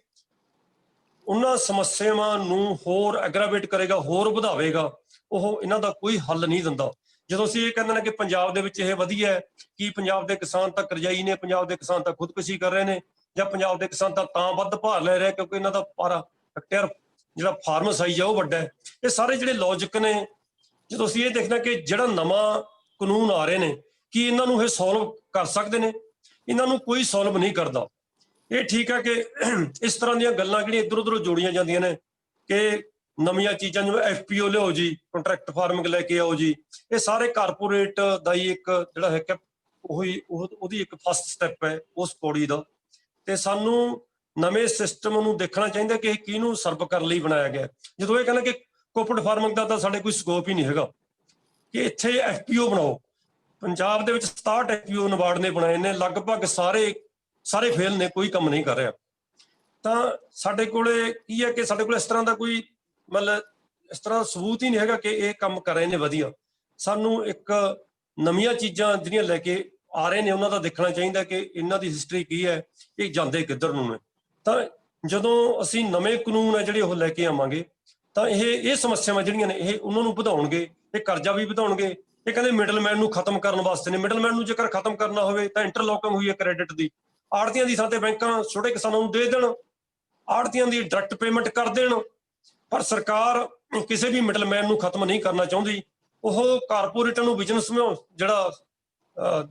ਉਹਨਾਂ ਸਮੱਸਿਆਵਾਂ ਨੂੰ ਹੋਰ ਐਗਰਾਵੇਟ ਕਰੇਗਾ, ਹੋਰ ਵਧਾਵੇਗਾ, ਉਹ ਇਹਨਾਂ ਦਾ ਕੋਈ ਹੱਲ ਨਹੀਂ ਦਿੰਦਾ। ਜਦੋਂ ਅਸੀਂ ਇਹ ਕਹਿੰਦੇ ਨੇ ਕਿ ਪੰਜਾਬ ਦੇ ਵਿੱਚ ਇਹ ਵਧੀਆ ਹੈ, ਕਿ ਪੰਜਾਬ ਦੇ ਕਿਸਾਨ ਤਾਂ ਕਰਜ਼ਾਈ ਨੇ, ਪੰਜਾਬ ਦੇ ਕਿਸਾਨ ਤਾਂ ਖੁਦਕੁਸ਼ੀ ਕਰ ਰਹੇ ਨੇ, ਜਾਂ ਪੰਜਾਬ ਦੇ ਕਿਸਾਨ ਤਾਂ ਵੱਧ ਭਾਰ ਲੈ ਰਹੇ ਕਿਉਂਕਿ ਇਹਨਾਂ ਦਾ ਪਰ ਹੈਕਟੇਅਰ ਜਿਹੜਾ ਫਾਰਮ ਸਾਈਜ਼ ਹੈ ਉਹ ਵੱਡਾ ਹੈ। ਇਹ ਸਾਰੇ ਜਿਹੜੇ ਲੌਜਿਕ ਨੇ, ਜਦੋਂ ਅਸੀਂ ਇਹ ਦੇਖਦੇ ਕਿ ਜਿਹੜਾ ਨਵਾਂ ਕਾਨੂੰਨ ਆ ਰਹੇ ਨੇ ਕਿ ਇਹਨਾਂ ਨੂੰ ਇਹ ਸੋਲਵ ਕਰ ਸਕਦੇ ਨੇ, ਇਹਨਾਂ ਨੂੰ ਕੋਈ ਸੋਲਵ ਨਹੀਂ ਕਰਦਾ। ਇਹ ਠੀਕ ਹੈ ਕਿ ਇਸ ਤਰ੍ਹਾਂ ਦੀਆਂ ਗੱਲਾਂ ਜਿਹੜੀਆਂ ਇੱਧਰ ਉੱਧਰ ਜੋੜੀਆਂ ਜਾਂਦੀਆਂ ਨੇ ਕਿ ਨਵੀਆਂ ਚੀਜ਼ਾਂ ਜਿਵੇਂ FPO ਲਿਆਓ ਜੀ, ਕੰਟਰੈਕਟ ਫਾਰਮਿੰਗ ਲੈ ਕੇ ਆਓ ਜੀ, ਇਹ ਸਾਰੇ ਕਾਰਪੋਰੇਟ ਦਾ ਹੀ ਇੱਕ ਜਿਹੜਾ ਹੈ ਕਿ ਉਹਦੀ ਇੱਕ ਫਸਟ ਸਟੈਪ ਹੈ ਉਸ ਪੌੜੀ ਦਾ। ਤੇ ਸਾਨੂੰ ਨਵੇਂ ਸਿਸਟਮ ਨੂੰ ਦੇਖਣਾ ਚਾਹੀਦਾ ਕਿ ਇਹ ਕਿਹਨੂੰ ਸਰਵ ਕਰਨ ਲਈ ਬਣਾਇਆ ਗਿਆ। ਜਦੋਂ ਇਹ ਕਹਿੰਦਾ ਕਿ ਕੋਆਪਰੇਟਿਵ ਫਾਰਮਿੰਗ ਦਾ ਤਾਂ ਸਾਡੇ ਕੋਈ ਸਕੋਪ ਹੀ ਨਹੀਂ ਹੈਗਾ ਕਿ ਇੱਥੇ FPO ਬਣਾਓ। ਪੰਜਾਬ ਦੇ ਵਿੱਚ 67 FPO ਨਬਾਰਡ ਨੇ ਬਣਾਏ ਨੇ, ਲਗਭਗ ਸਾਰੇ ਫੇਲ ਨੇ, ਕੋਈ ਕੰਮ ਨਹੀਂ ਕਰ ਰਿਹਾ। ਤਾਂ ਸਾਡੇ ਕੋਲੇ ਕੀ ਹੈ ਕਿ ਸਾਡੇ ਕੋਲ ਇਸ ਤਰ੍ਹਾਂ ਦਾ ਕੋਈ ਮਤਲਬ ਇਸ ਤਰ੍ਹਾਂ ਸਬੂਤ ਹੀ ਨਹੀਂ ਹੈਗਾ ਕਿ ਇਹ ਕੰਮ ਕਰ ਰਹੇ ਨੇ ਵਧੀਆ। ਸਾਨੂੰ ਇੱਕ ਨਵੀਆਂ ਚੀਜ਼ਾਂ ਜਿਹੜੀਆਂ ਲੈ ਕੇ ਆ ਰਹੇ ਨੇ ਉਹਨਾਂ ਦਾ ਦੇਖਣਾ ਚਾਹੀਦਾ ਕਿ ਇਹਨਾਂ ਦੀ ਹਿਸਟਰੀ ਕੀ ਹੈ, ਇਹ ਜਾਂਦੇ ਕਿੱਧਰ ਨੂੰ ਨੇ। ਤਾਂ ਜਦੋਂ ਅਸੀਂ ਨਵੇਂ ਕਾਨੂੰਨ ਹੈ ਜਿਹੜੇ ਉਹ ਲੈ ਕੇ ਆਵਾਂਗੇ ਤਾਂ ਇਹ ਸਮੱਸਿਆਵਾਂ ਜਿਹੜੀਆਂ ਨੇ ਇਹ ਉਹਨਾਂ ਨੂੰ ਵਧਾਉਣਗੇ, ਇਹ ਕਰਜ਼ਾ ਵੀ ਵਧਾਉਣਗੇ। ਇਹ ਕਹਿੰਦੇ ਮਿਡਲਮੈਨ ਨੂੰ ਖਤਮ ਕਰਨ ਵਾਸਤੇ ਨੇ। ਮਿਡਲਮੈਨ ਨੂੰ ਜੇਕਰ ਖਤਮ ਕਰਨਾ ਹੋਵੇ ਤਾਂ ਇੰਟਰਲੋਕਿੰਗ ਹੋਈ ਹੈ ਕ੍ਰੈਡਿਟ ਦੀ, ਆੜਤੀਆਂ ਦੀ ਥਾਂ ਤੇ ਬੈਂਕਾਂ ਛੋਟੇ ਕਿਸਾਨਾਂ ਨੂੰ ਦੇ ਦੇਣ, ਆੜਤੀਆਂ ਦੀ ਡਾਇਰੈਕਟ ਪੇਮੈਂਟ ਕਰ ਦੇਣ। ਪਰ ਸਰਕਾਰ ਕਿਸੇ ਵੀ ਮਿਡਲਮੈਨ ਨੂੰ ਖਤਮ ਨਹੀਂ ਕਰਨਾ ਚਾਹੁੰਦੀ, ਉਹ ਕਾਰਪੋਰੇਟਾਂ ਨੂੰ ਬਿਜ਼ਨਸ ਜਿਹੜਾ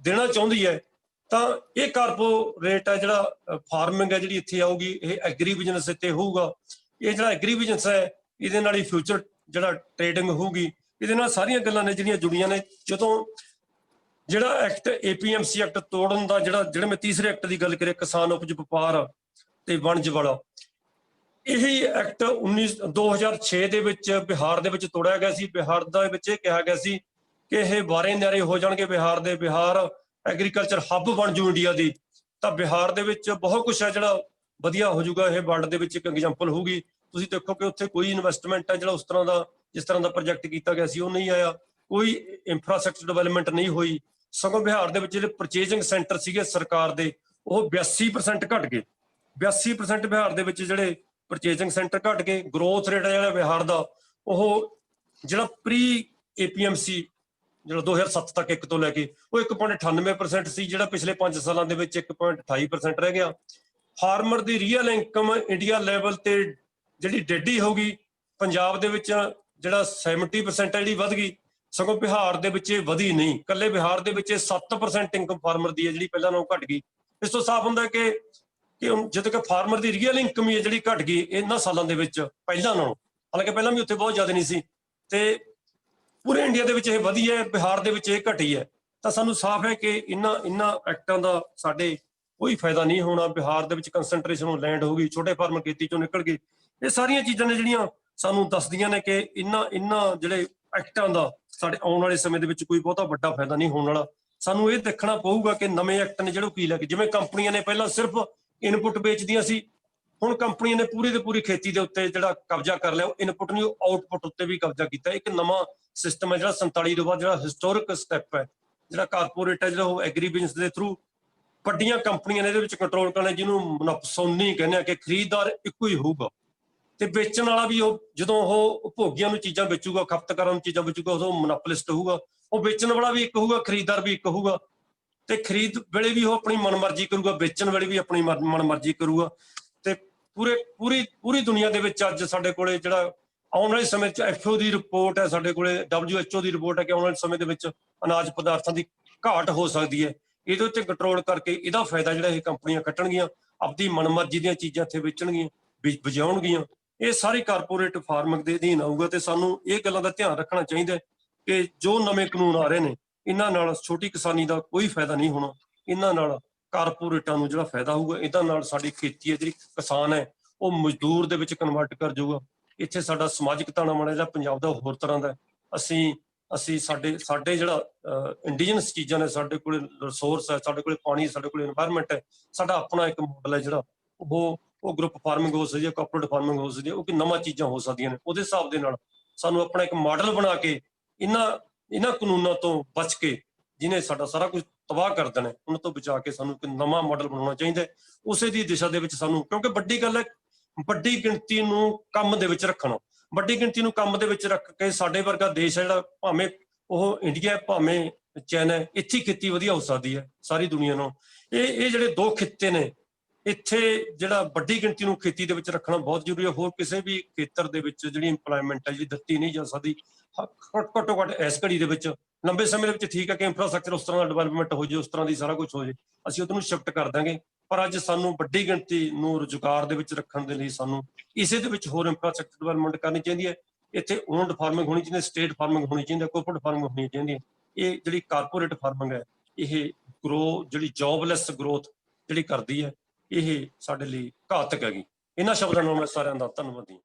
ਦੇਣਾ ਚਾਹੁੰਦੀ ਹੈ। ਤਾਂ ਇਹ ਕਾਰਪੋਰੇਟ ਹੈ ਜਿਹੜਾ ਫਾਰਮਿੰਗ ਹੈ ਜਿਹੜੀ ਇੱਥੇ ਆਊਗੀ, ਇਹ ਐਗਰੀ ਬਿਜ਼ਨਸ ਇੱਥੇ ਹੋਊਗਾ। ਇਹ ਜਿਹੜਾ ਐਗਰੀ ਬਿਜ਼ਨਸ ਹੈ ਇਹਦੇ ਨਾਲ ਹੀ ਫਿਊਚਰ ਜਿਹੜਾ ਟ੍ਰੇਡਿੰਗ ਹੋਊਗੀ, ਇਹਦੇ ਨਾਲ ਸਾਰੀਆਂ ਗੱਲਾਂ ਨੇ ਜਿਹੜੀਆਂ ਜੁੜੀਆਂ ਨੇ। ਜਦੋਂ ਜਿਹੜਾ ਐਕਟ APMC ਐਕਟ ਤੋੜਨ ਦਾ ਜਿਹੜਾ ਮੈਂ ਤੀਸਰੇ ਐਕਟ ਦੀ ਗੱਲ ਕਰੀ, ਕਿਸਾਨ ਉਪਜ ਵਪਾਰ ਤੇ ਵਣਜ ਵਾਲਾ, ਇਹੀ ਐਕਟ 2006 ਦੇ ਵਿੱਚ ਬਿਹਾਰ ਦੇ ਵਿੱਚ ਤੋੜਿਆ ਗਿਆ ਸੀ। ਬਿਹਾਰ ਦੇ ਵਿੱਚ ਇਹ ਕਿਹਾ ਗਿਆ ਸੀ ਕਿ ਇਹ ਵਾਰੇ ਨਿਆਰੇ ਹੋ ਜਾਣਗੇ, ਬਿਹਾਰ ਐਗਰੀਕਲਚਰ ਹੱਬ ਬਣ ਜੂ ਇੰਡੀਆ ਦੀ। ਤਾਂ ਬਿਹਾਰ ਦੇ ਵਿੱਚ ਬਹੁਤ ਕੁਛ ਹੈ ਜਿਹੜਾ ਵਧੀਆ ਹੋ ਜਾਊਗਾ, ਇਹ ਵਰਲਡ ਦੇ ਵਿੱਚ ਇੱਕ ਐਗਜ਼ਾਮਪਲ ਹੋਊਗੀ। ਤੁਸੀਂ ਦੇਖੋ ਕਿ ਉੱਥੇ ਕੋਈ ਇਨਵੈਸਟਮੈਂਟ ਹੈ ਜਿਹੜਾ ਉਸ ਤਰ੍ਹਾਂ ਦਾ ਜਿਸ ਤਰ੍ਹਾਂ ਦਾ ਪ੍ਰੋਜੈਕਟ ਕੀਤਾ ਗਿਆ ਸੀ ਉਹ ਨਹੀਂ ਆਇਆ, ਕੋਈ ਇੰਫਰਾਸਟ੍ਰਕਚਰ ਡਿਵੈਲਪਮੈਂਟ ਨਹੀਂ ਹੋਈ। ਸਗੋਂ ਬਿਹਾਰ ਦੇ ਵਿੱਚ ਜਿਹੜੇ ਪਰਚੇਜ਼ਿੰਗ ਸੈਂਟਰ ਸੀਗੇ ਸਰਕਾਰ ਦੇ ਉਹ 82% ਘਟ ਗਏ। 82% ਬਿਹਾਰ ਦੇ ਵਿੱਚ ਜਿਹੜੇ ਪਰਚੇਜ਼ਿੰਗ ਸੈਂਟਰ ਘਟ ਗਏ। ਗਰੋਥ ਰੇਟ ਹੈ ਜਿਹੜਾ ਬਿਹਾਰ ਦਾ, ਉਹ ਜਿਹੜਾ ਪ੍ਰੀ APMC ਜਿਹੜਾ 2007 ਤੱਕ 1 ਤੋਂ ਲੈ ਕੇ ਉਹ 1.98% ਸੀ, ਜਿਹੜਾ ਪਿਛਲੇ 5 ਸਾਲਾਂ ਦੇ ਵਿੱਚ 1.28% ਰਹਿ ਗਿਆ। ਫਾਰਮਰ ਦੀ ਰੀਅਲ ਇਨਕਮ ਇੰਡੀਆ ਲੈਵਲ ਤੇ ਜਿਹੜੀ ਡੇਢੀ ਹੋ ਗਈ, ਪੰਜਾਬ ਦੇ ਵਿੱਚ ਜਿਹੜਾ 70% ਹੈ ਜਿਹੜੀ ਵੱਧ ਗਈ, ਸਗੋਂ ਬਿਹਾਰ ਦੇ ਵਿੱਚ ਇਹ ਵਧੀ ਨਹੀਂ। ਇਕੱਲੇ ਬਿਹਾਰ ਦੇ ਵਿੱਚ 7% ਇਨਕਮ ਫਾਰਮਰ ਦੀ ਹੈ ਜਿਹੜੀ ਪਹਿਲਾਂ ਨਾਲੋਂ ਘਟ ਗਈ। ਇਸ ਤੋਂ ਸਾਫ਼ ਹੁੰਦਾ ਕਿ ਜਦੋਂ ਕਿ ਫਾਰਮਰ ਦੀ ਰੀਅਲ ਇਨਕਮ ਹੀ ਹੈ ਜਿਹੜੀ ਘਟ ਗਈ ਇਹਨਾਂ ਸਾਲਾਂ ਦੇ ਵਿੱਚ ਪਹਿਲਾਂ ਨਾਲੋਂ, ਹਾਲਾਂਕਿ ਪਹਿਲਾਂ ਵੀ ਉੱਥੇ ਬਹੁਤ ਜ਼ਿਆਦਾ ਨਹੀਂ ਸੀ। ਤੇ ਪੂਰੇ ਇੰਡੀਆ ਦੇ ਵਿੱਚ ਇਹ ਵਧੀ ਹੈ, ਬਿਹਾਰ ਦੇ ਵਿੱਚ ਇਹ ਘਟੀ ਹੈ। ਤਾਂ ਸਾਨੂੰ ਸਾਫ਼ ਹੈ ਕਿ ਇਹਨਾਂ ਐਕਟਾਂ ਦਾ ਸਾਡੇ ਕੋਈ ਫਾਇਦਾ ਨਹੀਂ ਹੋਣਾ। ਬਿਹਾਰ ਦੇ ਵਿੱਚ ਕੰਸੈਂਟਰੇਸ਼ਨ ਆਫ ਲੈਂਡ ਹੋ ਗਈ, ਛੋਟੇ ਫਾਰਮਰ ਖੇਤੀ ਚੋਂ ਨਿਕਲ ਗਏ। ਇਹ ਸਾਰੀਆਂ ਚੀਜ਼ਾਂ ਨੇ ਜਿਹੜੀਆਂ ਸਾਨੂੰ ਦੱਸਦੀਆਂ ਨੇ ਕਿ ਇਹਨਾਂ ਜਿਹੜੇ ਐਕਟਾਂ ਦਾ ਸਾਡੇ ਆਉਣ ਵਾਲੇ ਸਮੇਂ ਦੇ ਵਿੱਚ ਕੋਈ ਬਹੁਤਾ ਵੱਡਾ ਫਾਇਦਾ ਨਹੀਂ ਹੋਣ ਵਾਲਾ। ਸਾਨੂੰ ਇਹ ਦੇਖਣਾ ਪਊਗਾ ਕਿ ਨਵੇਂ ਐਕਟ ਨੇ ਜਿਹੜੇ ਕੀ ਲੈ ਕੇ, ਜਿਵੇਂ ਕੰਪਨੀਆਂ ਨੇ ਪਹਿਲਾਂ ਸਿਰਫ ਇਨਪੁੱਟ ਵੇਚਦੀਆਂ ਸੀ, ਹੁਣ ਕੰਪਨੀਆਂ ਨੇ ਪੂਰੀ ਦੀ ਪੂਰੀ ਖੇਤੀ ਦੇ ਉੱਤੇ ਜਿਹੜਾ ਕਬਜ਼ਾ ਕਰ ਲਿਆ। ਉਹ ਇਨਪੁੱਟ ਨਹੀਂ, ਆਊਟਪੁੱਟ ਉੱਤੇ ਵੀ ਕਬਜ਼ਾ ਕੀਤਾ। ਇੱਕ ਨਵਾਂ ਸਿਸਟਮ ਹੈ ਜਿਹੜਾ 47 ਤੋਂ ਬਾਅਦ ਜਿਹੜਾ ਹਿਸਟੋਰਿਕ ਸਟੈਪ ਹੈ, ਜਿਹੜਾ ਕਾਰਪੋਰੇਟ ਹੈ ਜਿਹੜਾ ਉਹ ਐਗਰੀ ਬਿਜ਼ਨਸ ਦੇ ਥਰੂ ਵੱਡੀਆਂ ਕੰਪਨੀਆਂ ਨੇ ਇਹਦੇ ਵਿੱਚ ਕੰਟਰੋਲ ਕਰਨਾ, ਜਿਹਨੂੰ ਮੋਨੋਪੋਲੀ ਕਹਿੰਦੇ ਆ ਕਿ ਖਰੀਦਦਾਰ ਇੱਕੋ ਹੀ ਹੋਊਗਾ ਤੇ ਵੇਚਣ ਵਾਲਾ ਵੀ ਉਹ ਜਦੋਂ ਉਹ ਉਪਭੋਗੀਆਂ ਨੂੰ ਚੀਜ਼ਾਂ ਵੇਚੂਗਾ, ਖਪਤਕਾਰਾਂ ਨੂੰ ਚੀਜ਼ਾਂ ਵੇਚੂਗਾ, ਉਦੋਂ ਮੋਨੋਪੋਲਿਸਟ ਹੋਊਗਾ। ਉਹ ਵੇਚਣ ਵਾਲਾ ਵੀ ਇੱਕ ਹੋਊਗਾ, ਖਰੀਦਦਾਰ ਵੀ ਇੱਕ ਹੋਊਗਾ ਤੇ ਖਰੀਦ ਵੇਲੇ ਵੀ ਉਹ ਆਪਣੀ ਮਨਮਰਜ਼ੀ ਕਰੂਗਾ, ਵੇਚਣ ਵੇਲੇ ਵੀ ਆਪਣੀ ਮਨਮਰਜ਼ੀ ਕਰੂਗਾ। ਤੇ ਪੂਰੀ ਦੁਨੀਆ ਦੇ ਵਿੱਚ ਅੱਜ ਸਾਡੇ ਕੋਲੇ ਜਿਹੜਾ ਆਉਣ ਵਾਲੇ ਸਮੇਂ 'ਚ FAO ਦੀ ਰਿਪੋਰਟ ਹੈ, ਸਾਡੇ ਕੋਲੇ WHO ਦੀ ਰਿਪੋਰਟ ਹੈ ਕਿ ਆਉਣ ਵਾਲੇ ਸਮੇਂ ਦੇ ਵਿੱਚ ਅਨਾਜ ਪਦਾਰਥਾਂ ਦੀ ਘਾਟ ਹੋ ਸਕਦੀ ਹੈ। ਇਹਦੇ ਉੱਤੇ ਕੰਟਰੋਲ ਕਰਕੇ ਇਹਦਾ ਫਾਇਦਾ ਜਿਹੜਾ ਇਹ ਕੰਪਨੀਆਂ ਕੱਟਣਗੀਆਂ, ਆਪਣੀ ਮਨਮਰਜ਼ੀ ਦੀਆਂ ਚੀਜ਼ਾਂ ਇੱਥੇ ਵੇਚਣਗੀਆਂ, ਵਜਾਉਣਗੀਆਂ। ਇਹ ਸਾਰੀ ਕਾਰਪੋਰੇਟ ਫਾਰਮਿੰਗ ਦੇ ਅਧੀਨ ਆਊਗਾ। ਤੇ ਸਾਨੂੰ ਇਹ ਗੱਲਾਂ ਦਾ ਧਿਆਨ ਰੱਖਣਾ ਚਾਹੀਦਾ ਕਿ ਜੋ ਨਵੇਂ ਕਾਨੂੰਨ ਆ ਰਹੇ ਨੇ ਇਹਨਾਂ ਨਾਲ ਛੋਟੀ ਕਿਸਾਨੀ ਦਾ ਕੋਈ ਫਾਇਦਾ ਨਹੀਂ ਹੋਣਾ, ਇਹਨਾਂ ਨਾਲ ਕਾਰਪੋਰੇਟਾਂ ਨੂੰ ਜਿਹੜਾ ਫਾਇਦਾ ਹੋਊਗਾ। ਇਹਦਾ ਨਾਲ ਸਾਡੀ ਖੇਤੀ ਹੈ, ਜਿਹੜੀ ਕਿਸਾਨ ਹੈ ਉਹ ਮਜ਼ਦੂਰ ਦੇ ਵਿੱਚ ਕਨਵਰਟ ਕਰ ਜਾਊਗਾ। ਇੱਥੇ ਸਾਡਾ ਸਮਾਜਿਕ ਤਾਣਾ-ਬਾਣਾ ਜਿਹੜਾ ਪੰਜਾਬ ਦਾ ਹੋਰ ਤਰ੍ਹਾਂ ਦਾ। ਅਸੀਂ ਸਾਡੇ ਜਿਹੜਾ ਇੰਡੀਜਨਸ ਚੀਜ਼ਾਂ ਨੇ, ਸਾਡੇ ਕੋਲ ਰਿਸੋਰਸ ਹੈ, ਸਾਡੇ ਕੋਲ ਪਾਣੀ, ਸਾਡੇ ਕੋਲ এনवायरमेंट ਹੈ, ਸਾਡਾ ਆਪਣਾ ਇੱਕ ਮਾਡਲ ਹੈ ਜਿਹੜਾ ਉਹ ਗਰੁੱਪ ਫਾਰਮਿੰਗ ਹੋ ਸਕਦੀ ਹੈ, ਕੋਆਪਰੇਟਿਵ ਫਾਰਮਿੰਗ ਹੋ ਸਕਦੀ ਹੈ, ਉਹ ਕਿ ਨਵਾਂ ਚੀਜ਼ਾਂ ਹੋ ਸਕਦੀਆਂ ਨੇ। ਉਹਦੇ ਹਿਸਾਬ ਦੇ ਨਾਲ ਸਾਨੂੰ ਆਪਣਾ ਇੱਕ ਮਾਡਲ ਬਣਾ ਕੇ ਇਹਨਾਂ ਕਾਨੂੰਨਾਂ ਤੋਂ ਬਚ ਕੇ, ਜਿਹਨੇ ਸਾਡਾ ਸਾਰਾ ਕੁਝ ਤਬਾਹ ਕਰ ਦੇਣਾ, ਉਹਨਾਂ ਤੋਂ ਬਚਾ ਕੇ ਸਾਨੂੰ ਇੱਕ ਨਵਾਂ ਮਾਡਲ ਬਣਾਉਣਾ ਚਾਹੀਦਾ। ਉਸੇ ਦੀ ਦਿਸ਼ਾ ਦੇ ਵਿੱਚ ਸਾਨੂੰ, ਕਿਉਂਕਿ ਵੱਡੀ ਗੱਲ ਹੈ ਵੱਡੀ ਗਿਣਤੀ ਨੂੰ ਕੰਮ ਦੇ ਵਿੱਚ ਰੱਖਣਾ। ਵੱਡੀ ਗਿਣਤੀ ਨੂੰ ਕੰਮ ਦੇ ਵਿੱਚ ਰੱਖ ਕੇ ਸਾਡੇ ਵਰਗਾ ਦੇਸ਼ ਹੈ ਜਿਹੜਾ, ਭਾਵੇਂ ਉਹ ਇੰਡੀਆ ਭਾਵੇਂ ਚਾਈਨਾ, ਇੱਥੇ ਖੇਤੀ ਵਧੀਆ ਹੋ ਸਕਦੀ ਹੈ ਸਾਰੀ ਦੁਨੀਆ ਨੂੰ। ਇਹ ਜਿਹੜੇ ਦੋ ਖਿੱਤੇ ਨੇ, ਇੱਥੇ ਜਿਹੜਾ ਵੱਡੀ ਗਿਣਤੀ ਨੂੰ ਖੇਤੀ ਦੇ ਵਿੱਚ ਰੱਖਣਾ ਬਹੁਤ ਜ਼ਰੂਰੀ ਹੈ। ਹੋਰ ਕਿਸੇ ਵੀ ਖੇਤਰ ਦੇ ਵਿੱਚ ਜਿਹੜੀ ਇੰਪਲੋਇਮੈਂਟ ਹੈ ਜਿਹੜੀ ਦਿੱਤੀ ਨਹੀਂ ਜਾ ਸਕਦੀ, ਘੱਟੋ ਘੱਟ ਇਸ ਘੜੀ ਦੇ ਵਿੱਚ। ਲੰਬੇ ਸਮੇਂ ਦੇ ਵਿੱਚ ਠੀਕ ਹੈ ਕਿ ਇੰਫਰਾਸਟਰਕਚਰ ਉਸ ਤਰ੍ਹਾਂ ਦਾ ਡਿਵੈਲਪਮੈਂਟ ਹੋ ਜਾਏ, ਉਸ ਤਰ੍ਹਾਂ ਦੀ ਸਾਰਾ ਕੁਝ ਹੋ ਜਾਏ, ਅਸੀਂ ਉਹਨੂੰ ਸ਼ਿਫਟ ਕਰ ਦਾਂਗੇ। ਪਰ ਅੱਜ ਸਾਨੂੰ ਵੱਡੀ ਗਿਣਤੀ ਨੂੰ ਰੁਜ਼ਗਾਰ ਦੇ ਵਿੱਚ ਰੱਖਣ ਦੇ ਲਈ ਸਾਨੂੰ ਇਸੇ ਦੇ ਵਿੱਚ ਹੋਰ ਇੰਫਰਾਸਟਰਕਚਰ ਡਿਵੈਲਪਮੈਂਟ ਕਰਨੀ ਚਾਹੀਦੀ ਹੈ। ਇੱਥੇ ਓਨਡ ਫਾਰਮਿੰਗ ਹੋਣੀ ਚਾਹੀਦੀ ਹੈ, ਸਟੇਟ ਫਾਰਮਿੰਗ ਹੋਣੀ ਚਾਹੀਦੀ ਹੈ, ਕੋਆਪਰੇਟਿਵ ਫਾਰਮਿੰਗ ਹੋਣੀ ਚਾਹੀਦੀ ਹੈ। ਇਹ ਜਿਹੜੀ ਕਾਰਪੋਰੇਟ ਫਾਰਮਿੰਗ ਹੈ, ਇਹ ਜਿਹੜੀ ਜੌਬਲੈਸ ਗਰੋਥ ਜਿਹੜੀ ਕਰਦੀ ਹੈ, ਇਹ ਸਾਡੇ ਲਈ ਘਾਤਕ ਹੈਗੀ। ਇਹਨਾਂ ਸ਼ਬਦਾਂ ਨਾਲ ਮੈਂ ਸਾਰਿਆਂ ਦਾ ਧੰਨਵਾਦੀ।